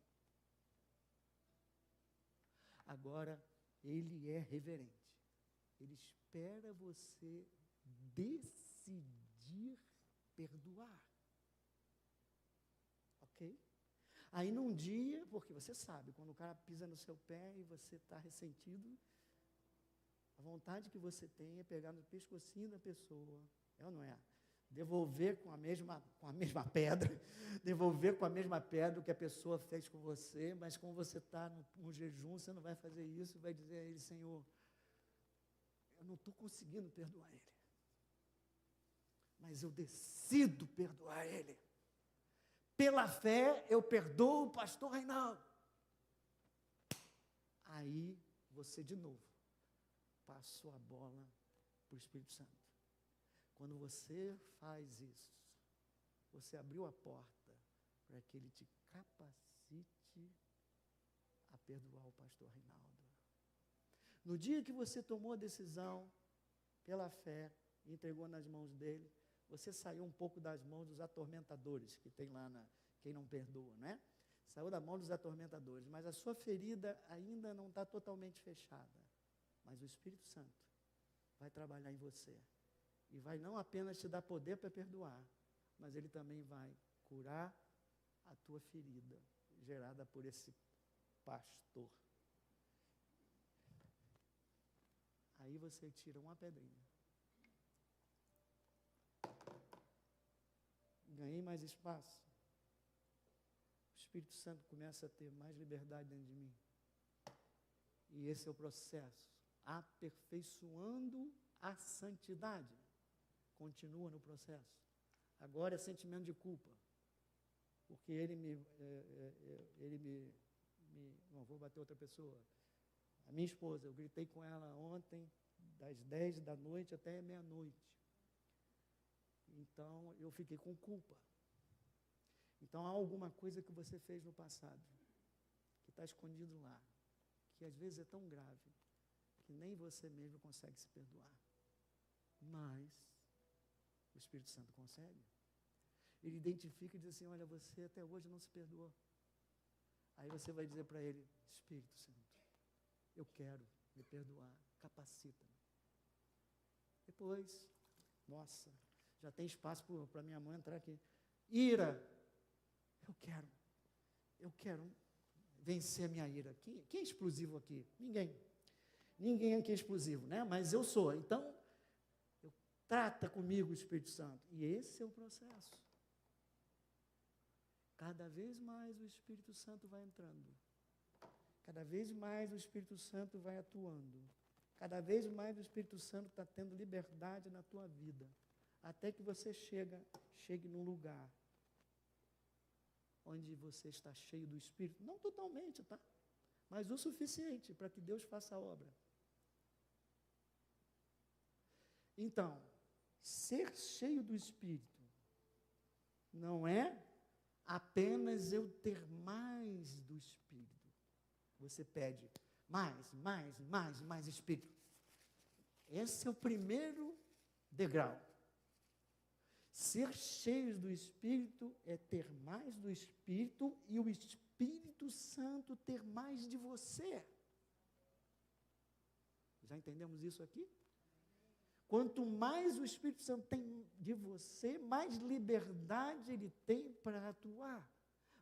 [SPEAKER 1] Agora, ele é reverente. Ele espera você decidir perdoar. Ok? Aí num dia, porque você sabe, quando o cara pisa no seu pé e você está ressentido, a vontade que você tem é pegar no pescocinho da pessoa, é ou não é? Devolver com a mesma pedra, devolver com a mesma pedra o que a pessoa fez com você, mas como você está no jejum, você não vai fazer isso, vai dizer a ele, Senhor, eu não estou conseguindo perdoar ele, mas eu decido perdoar ele. Pela fé, eu perdoo o pastor Reinaldo. Aí, você de novo, passou a bola para o Espírito Santo. Quando você faz isso, você abriu a porta para que ele te capacite a perdoar o pastor Reinaldo. No dia que você tomou a decisão, pela fé, e entregou nas mãos dele, você saiu um pouco das mãos dos atormentadores, que tem lá quem não perdoa, né? Saiu da mão dos atormentadores, mas a sua ferida ainda não está totalmente fechada. Mas o Espírito Santo vai trabalhar em você. E vai não apenas te dar poder para perdoar, mas ele também vai curar a tua ferida, gerada por esse pastor. Aí você tira uma pedrinha. Ganhei mais espaço. O Espírito Santo começa a ter mais liberdade dentro de mim. E esse é o processo. Aperfeiçoando a santidade. Continua no processo. Agora é sentimento de culpa. Porque ele me não vou bater outra pessoa. A minha esposa, eu gritei com ela ontem, das 10 da noite até meia-noite. Então, eu fiquei com culpa. Então, há alguma coisa que você fez no passado, que está escondido lá, que às vezes é tão grave, que nem você mesmo consegue se perdoar. Mas, o Espírito Santo consegue. Ele identifica e diz assim, olha, você até hoje não se perdoou. Aí você vai dizer para ele, Espírito Santo, eu quero me perdoar, capacita-me. Depois, nossa, já tem espaço para minha mãe entrar aqui. Ira, eu quero vencer a minha ira. Quem é explosivo aqui? Ninguém aqui é explosivo, né? Mas eu sou. Então, trata comigo, Espírito Santo. E esse é o processo. Cada vez mais o Espírito Santo vai entrando. Cada vez mais o Espírito Santo vai atuando. Cada vez mais o Espírito Santo está tendo liberdade na tua vida. Até que você chegue num lugar onde você está cheio do Espírito. Não totalmente, tá? Mas o suficiente para que Deus faça a obra. Então, ser cheio do Espírito não é apenas eu ter mais do Espírito. Você pede mais Espírito. Esse é o primeiro degrau. Ser cheios do Espírito é ter mais do Espírito e o Espírito Santo ter mais de você. Já entendemos isso aqui? Quanto mais o Espírito Santo tem de você, mais liberdade ele tem para atuar.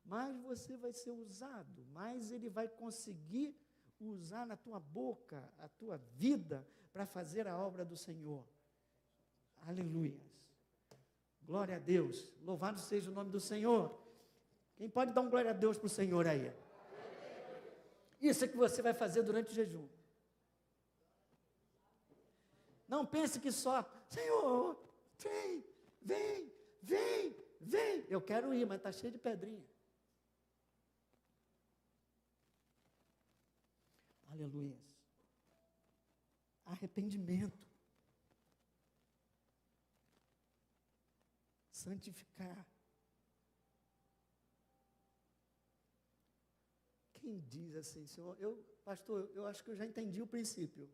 [SPEAKER 1] Mais você vai ser usado, mais ele vai conseguir usar na tua boca, a tua vida, para fazer a obra do Senhor. Aleluia. Glória a Deus. Louvado seja o nome do Senhor. Quem pode dar um glória a Deus para o Senhor aí? Isso é que você vai fazer durante o jejum. Não pense que só, Senhor, vem. Eu quero ir, mas está cheio de pedrinha. Aleluia. Arrependimento. Santificar. Quem diz assim, Senhor, pastor, eu acho que eu já entendi o princípio.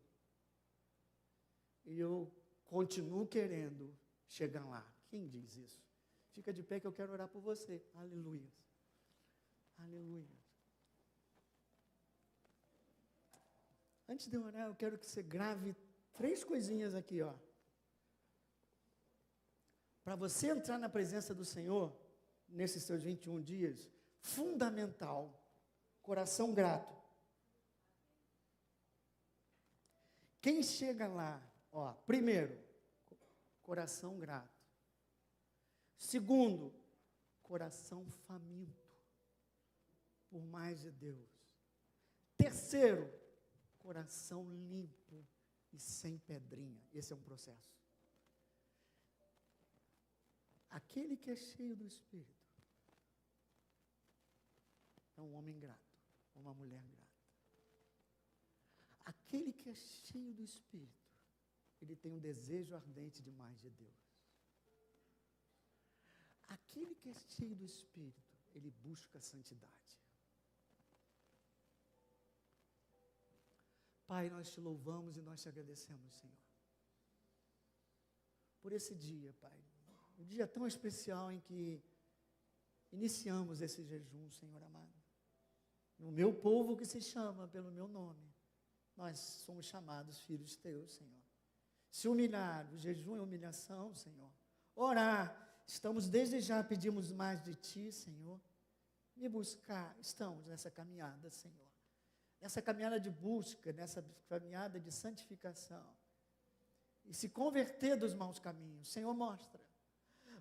[SPEAKER 1] E eu continuo querendo chegar lá. Quem diz isso? Fica de pé que eu quero orar por você. Aleluia. Aleluia. Antes de eu orar, eu quero que você grave 3 coisinhas aqui, ó. Para você entrar na presença do Senhor, nesses seus 21 dias, fundamental, coração grato. Quem chega lá, ó, primeiro, coração grato. Segundo, coração faminto por mais de Deus. Terceiro, coração limpo e sem pedrinha. Esse é um processo. Aquele que é cheio do Espírito é um homem grato, uma mulher grata. Aquele que é cheio do Espírito, ele tem um desejo ardente de mais de Deus. Aquele que é cheio do Espírito, ele busca a santidade. Pai, nós te louvamos e nós te agradecemos, Senhor, por esse dia, Pai. Um dia tão especial em que iniciamos esse jejum, Senhor amado. No meu povo que se chama pelo meu nome, nós somos chamados filhos teus, Senhor. Se humilhar, o jejum é humilhação, Senhor. Orar, estamos desde já, pedimos mais de Ti, Senhor. Me buscar, estamos nessa caminhada, Senhor. Nessa caminhada de busca, nessa caminhada de santificação. E se converter dos maus caminhos. Senhor,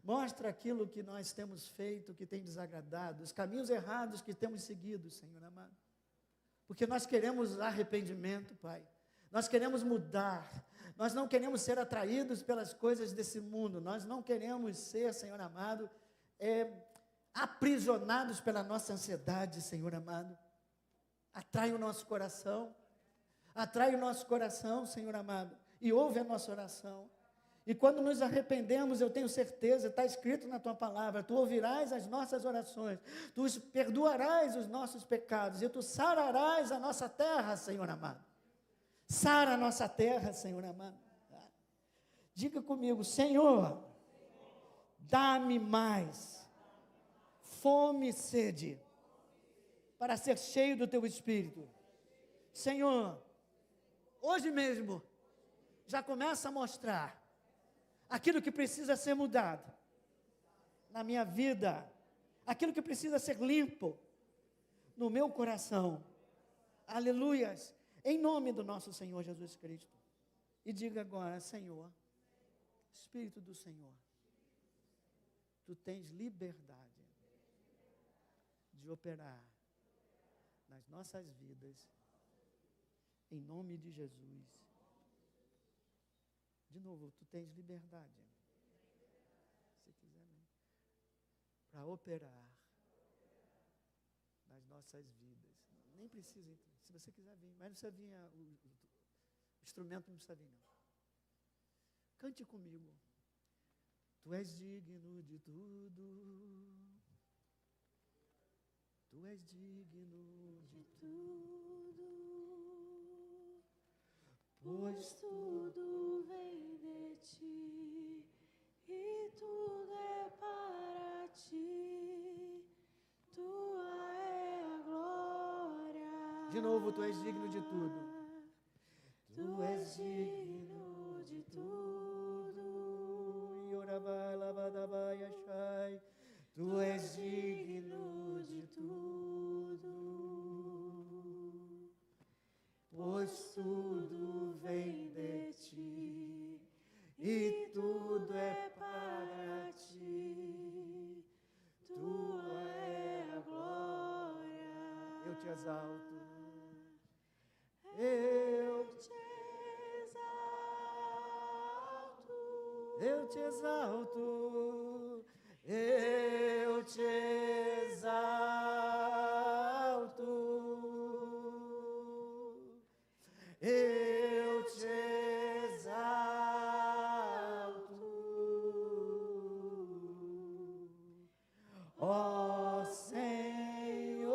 [SPEAKER 1] mostra aquilo que nós temos feito, que tem desagradado, os caminhos errados que temos seguido, Senhor amado. Porque nós queremos arrependimento, Pai. Nós queremos mudar. Nós não queremos ser atraídos pelas coisas desse mundo. Nós não queremos ser, Senhor amado, aprisionados pela nossa ansiedade, Senhor amado. Atrai o nosso coração, Senhor amado, e ouve a nossa oração. E quando nos arrependemos, eu tenho certeza, está escrito na Tua palavra, Tu ouvirás as nossas orações, Tu perdoarás os nossos pecados, e Tu sararás a nossa terra, Senhor amado. Sara a nossa terra, Senhor amado. Diga comigo, Senhor, dá-me mais fome e sede para ser cheio do Teu Espírito. Senhor, hoje mesmo, já começa a mostrar aquilo que precisa ser mudado na minha vida, aquilo que precisa ser limpo no meu coração. Aleluias, em nome do nosso Senhor Jesus Cristo. E diga agora, Senhor, Espírito do Senhor, Tu tens liberdade de operar nas nossas vidas, em nome de Jesus. De novo, Tu tens liberdade, se quiser, para operar nas nossas vidas. Nem precisa, se você quiser vir, mas não precisa vir, o instrumento não precisa vir, não. Cante comigo. Tu és digno de tudo. Tu és digno de tudo, pois tudo vem de Ti, e tudo é para Ti, Tua é a glória. De novo, Tu és digno de tudo. Tu és digno de tudo. Tu és digno de tudo, pois tudo vem de Ti, e tudo é para Ti, Tua é a glória. Eu te exalto. Eu te exalto. Eu te exalto. Eu te exalto, eu te exalto, ó Senhor,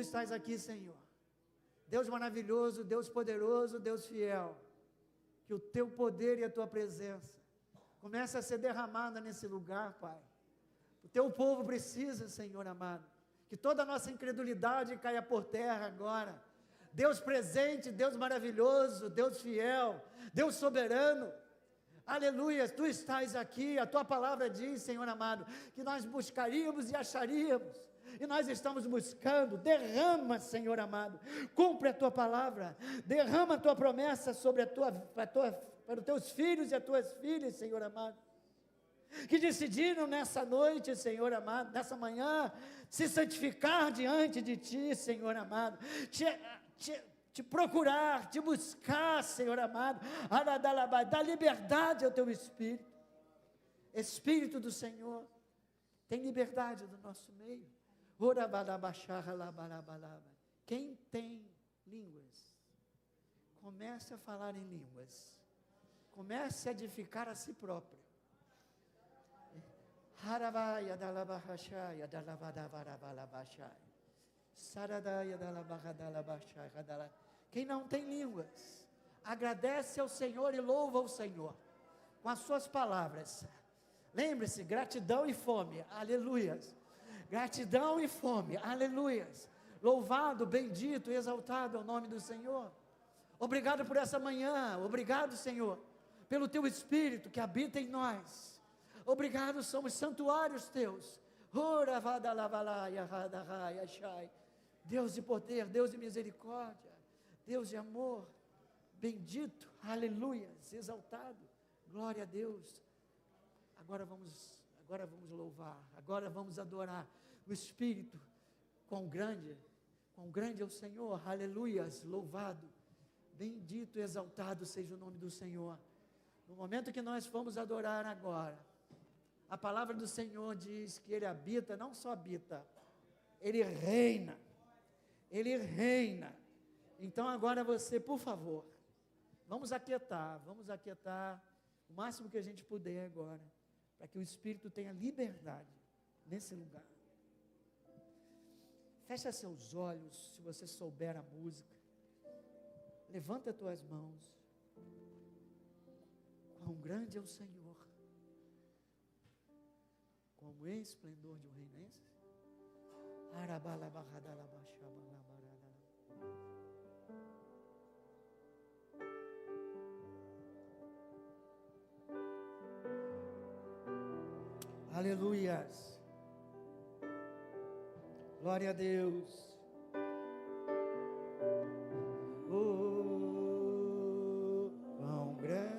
[SPEAKER 1] estás aqui, Senhor. Deus maravilhoso, Deus poderoso, Deus fiel. Que o teu poder e a tua presença comece a ser derramada nesse lugar, Pai. O teu povo precisa, Senhor amado, que toda a nossa incredulidade caia por terra agora. Deus presente, Deus maravilhoso, Deus fiel, Deus soberano. Aleluia, tu estás aqui, a tua palavra diz, Senhor amado, que nós buscaríamos e acharíamos. E nós estamos buscando. Derrama, Senhor amado, cumpre a tua palavra, derrama a tua promessa sobre para os teus filhos e as tuas filhas, Senhor amado, que decidiram nessa noite, Senhor amado, nessa manhã, se santificar diante de ti, Senhor amado, te procurar, te buscar, Senhor amado, dá liberdade ao teu Espírito. Espírito do Senhor, tem liberdade do nosso meio. Quem tem línguas, comece a falar em línguas, comece a edificar a si próprio. Quem não tem línguas, agradece ao Senhor e louva ao Senhor com as suas palavras. Lembre-se, gratidão e fome, aleluias. Gratidão e fome, aleluias. Louvado, bendito e exaltado é o nome do Senhor. Obrigado por essa manhã, obrigado, Senhor, pelo teu Espírito que habita em nós. Obrigado, somos santuários teus. Deus de poder, Deus de misericórdia, Deus de amor, bendito, aleluias, exaltado, glória a Deus. Agora vamos louvar, agora vamos adorar o Espírito. Quão grande é o Senhor, aleluias, louvado, bendito e exaltado seja o nome do Senhor. No momento que nós vamos adorar agora, a palavra do Senhor diz que Ele habita, não só habita, Ele reina. Então agora você, por favor, vamos aquietar o máximo que a gente puder agora, para que o Espírito tenha liberdade nesse lugar. Fecha seus olhos, se você souber a música. Levanta as tuas mãos. Quão grande é o Senhor. Como em esplendor de um reinense. Aleluias. Glória a Deus. Quão grande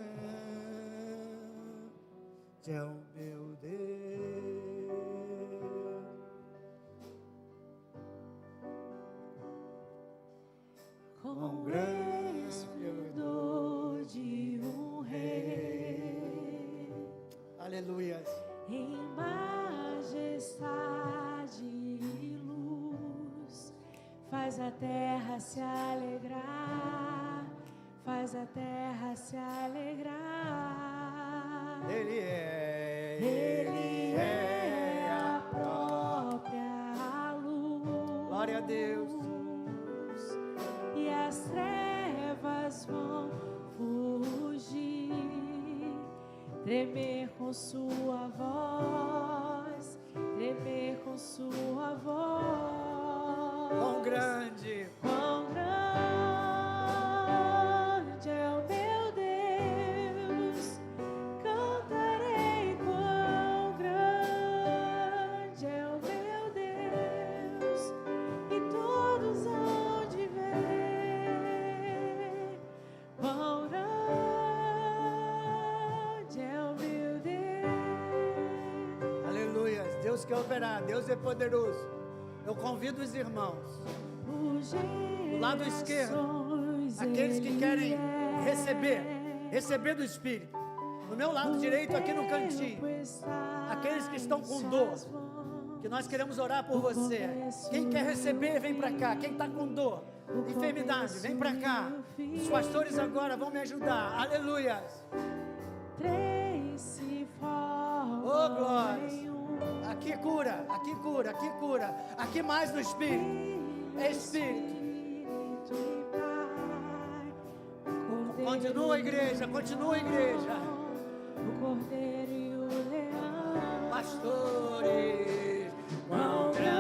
[SPEAKER 1] é o meu Deus. Quão grande esplendor de um rei. Aleluias.
[SPEAKER 2] Em majestade e luz, faz a terra se alegrar, faz a terra se alegrar.
[SPEAKER 1] Ele é
[SPEAKER 2] a própria luz.
[SPEAKER 1] Glória a Deus.
[SPEAKER 2] E as trevas vão fugir, tremer com sua voz, tremer com sua voz.
[SPEAKER 1] Quão grande,
[SPEAKER 2] quão grande é o meu Deus, cantarei quão grande é o meu Deus, e todos hão de ver quão grande é o meu Deus.
[SPEAKER 1] aleluia. Deus quer operar, Deus é poderoso. Eu convido os irmãos do lado esquerdo, aqueles que querem receber do Espírito. Do meu lado direito, aqui no cantinho, aqueles que estão com dor, que nós queremos orar por você. Quem quer receber, vem para cá. Quem está com dor, enfermidade, vem para cá. Os pastores agora vão me ajudar. Aleluia. Oh, glória. Aqui cura, aqui cura, aqui cura. Aqui mais no Espírito. Espírito.
[SPEAKER 2] Espírito e Pai, o Cordeiro
[SPEAKER 1] Continua, igreja, continua, igreja.
[SPEAKER 2] o Cordeiro e o Leão.
[SPEAKER 1] Pastores, quão grande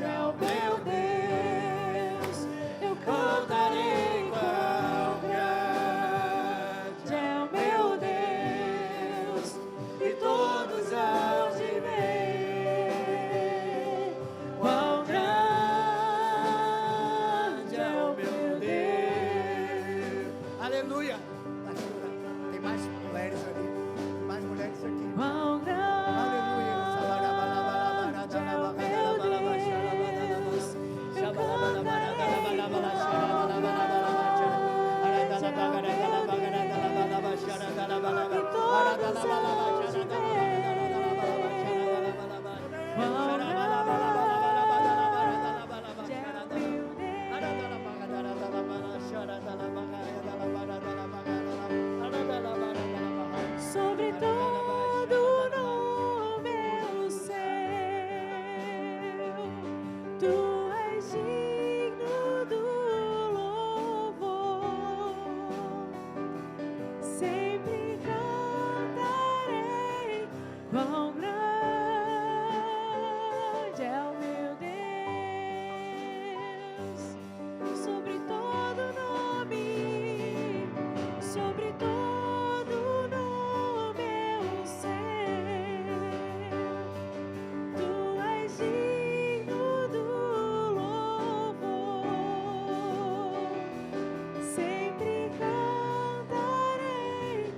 [SPEAKER 1] é o meu Deus,
[SPEAKER 2] Eu
[SPEAKER 1] cantarei quão grande
[SPEAKER 2] é o meu Deus,
[SPEAKER 1] e todos hão de ver. Quão grande é o meu Deus. Aleluia. Pastora, tem mais mulheres ali, mais mulheres aqui.
[SPEAKER 2] quão grande
[SPEAKER 1] Aleluia.
[SPEAKER 2] é o meu Deus. Eu sobre todo no meu céu, tu és digno do louvor. Sempre cantarei quão grande é o meu Deus. Sobre todo nome, sobre todo no meu ser, tu és digno do louvor. Sempre cantarei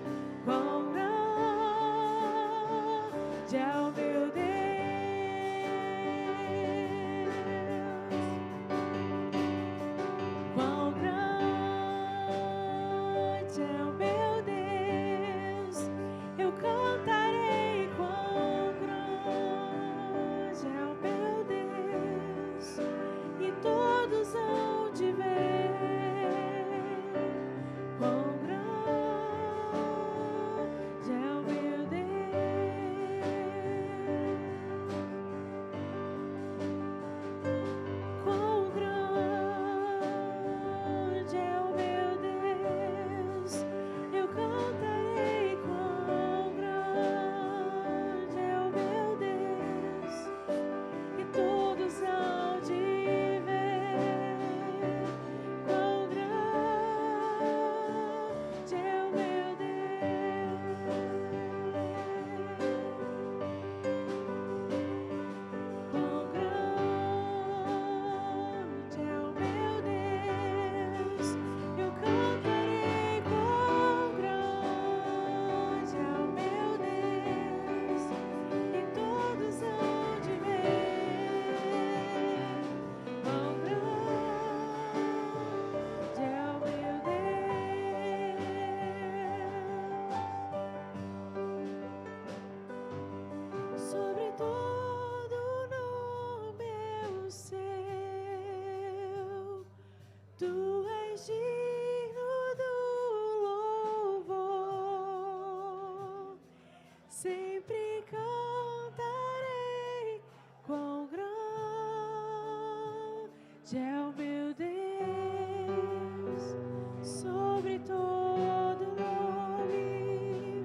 [SPEAKER 2] quão grande é o meu Deus. Quão grande é o meu Deus, eu cantarei quão grande é o meu Deus, e todos hão de ver quão grande é o meu Deus. Quão grande é o meu Deus, eu cantarei quão grande é o meu Deus, e todos hão de ver quão grande é o meu Deus. Quão grande é o meu Deus, eu cantarei quão grande é o meu Deus, e todos hão de ver quão grande é o meu Deus. Sobre todo no meu céu, tu és digno do louvor. Sempre cantarei quão grande é o meu Deus. Sobre todo nome,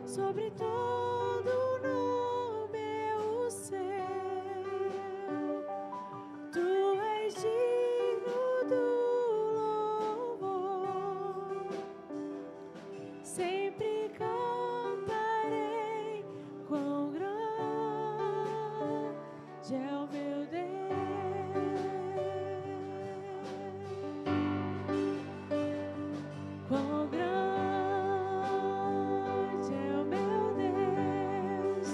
[SPEAKER 2] sobre todo no meu ser, tu és digno do louvor. Sempre cantarei quão grande é o meu Deus. Quão grande é o meu Deus,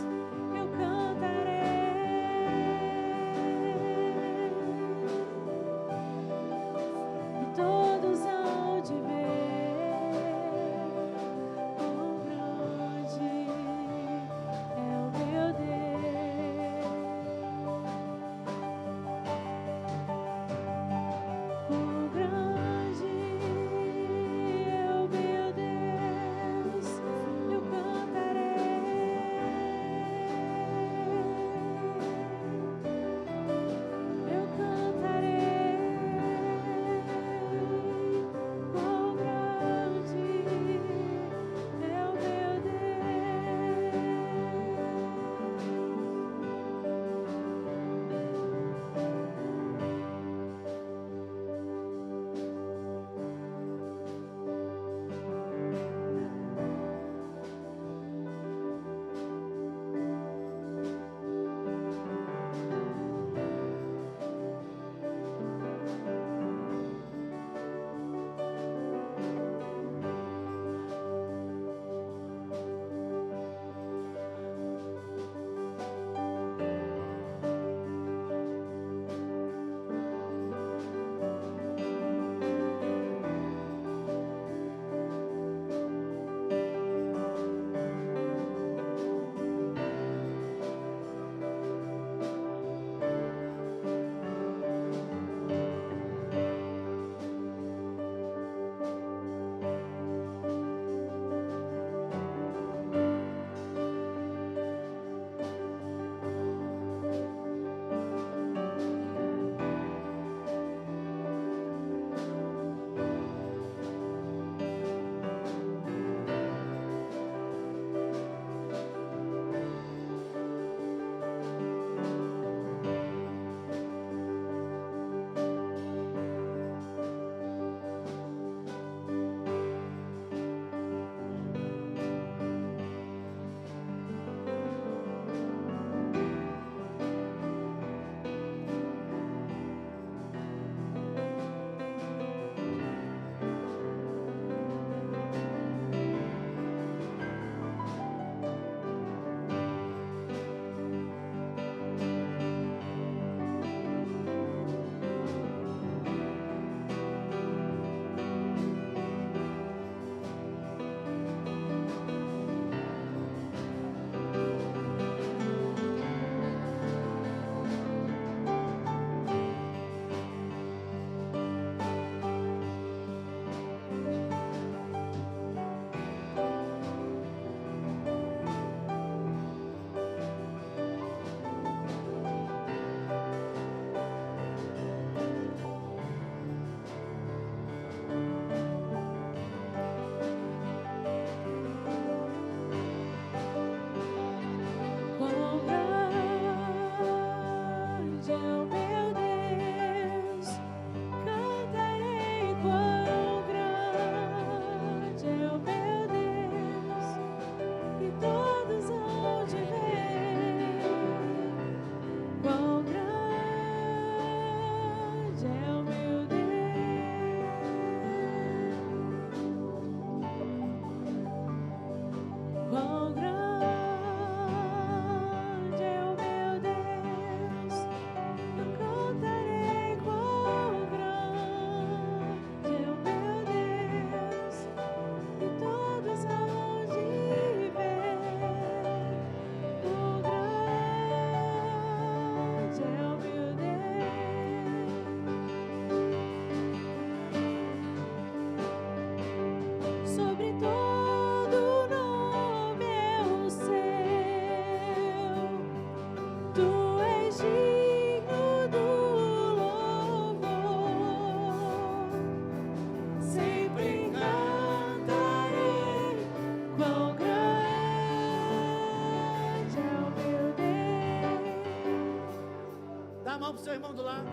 [SPEAKER 1] mão para o seu irmão do lado.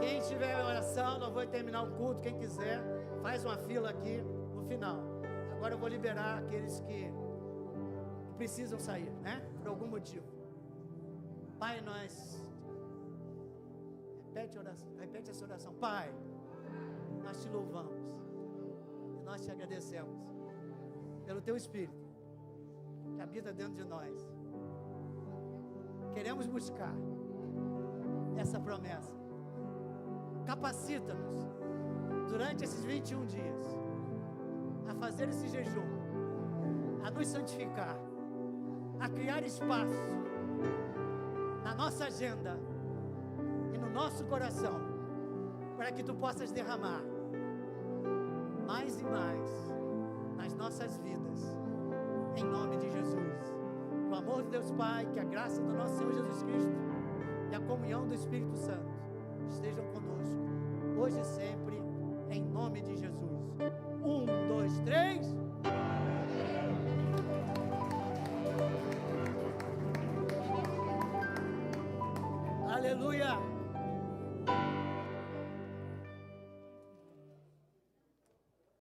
[SPEAKER 1] Quem estiver em oração, nós vamos terminar o culto. Quem quiser, faz uma fila aqui no final. Agora eu vou liberar aqueles que precisam sair, né? Por algum motivo. Pai, nós... Repete essa oração. Pai, nós te louvamos e nós te agradecemos pelo teu Espírito que habita dentro de nós. Queremos buscar essa promessa. Capacita-nos durante esses 21 dias a fazer esse jejum, a nos santificar, a criar espaço na nossa agenda e no nosso coração, para que tu possas derramar mais e mais nas nossas vidas, em nome de Jesus. Que o amor de Deus Pai, que a graça do nosso Senhor Jesus Cristo e a comunhão do Espírito Santo estejam conosco, hoje e sempre, em nome de Jesus. 1, 2, 3. Aleluia.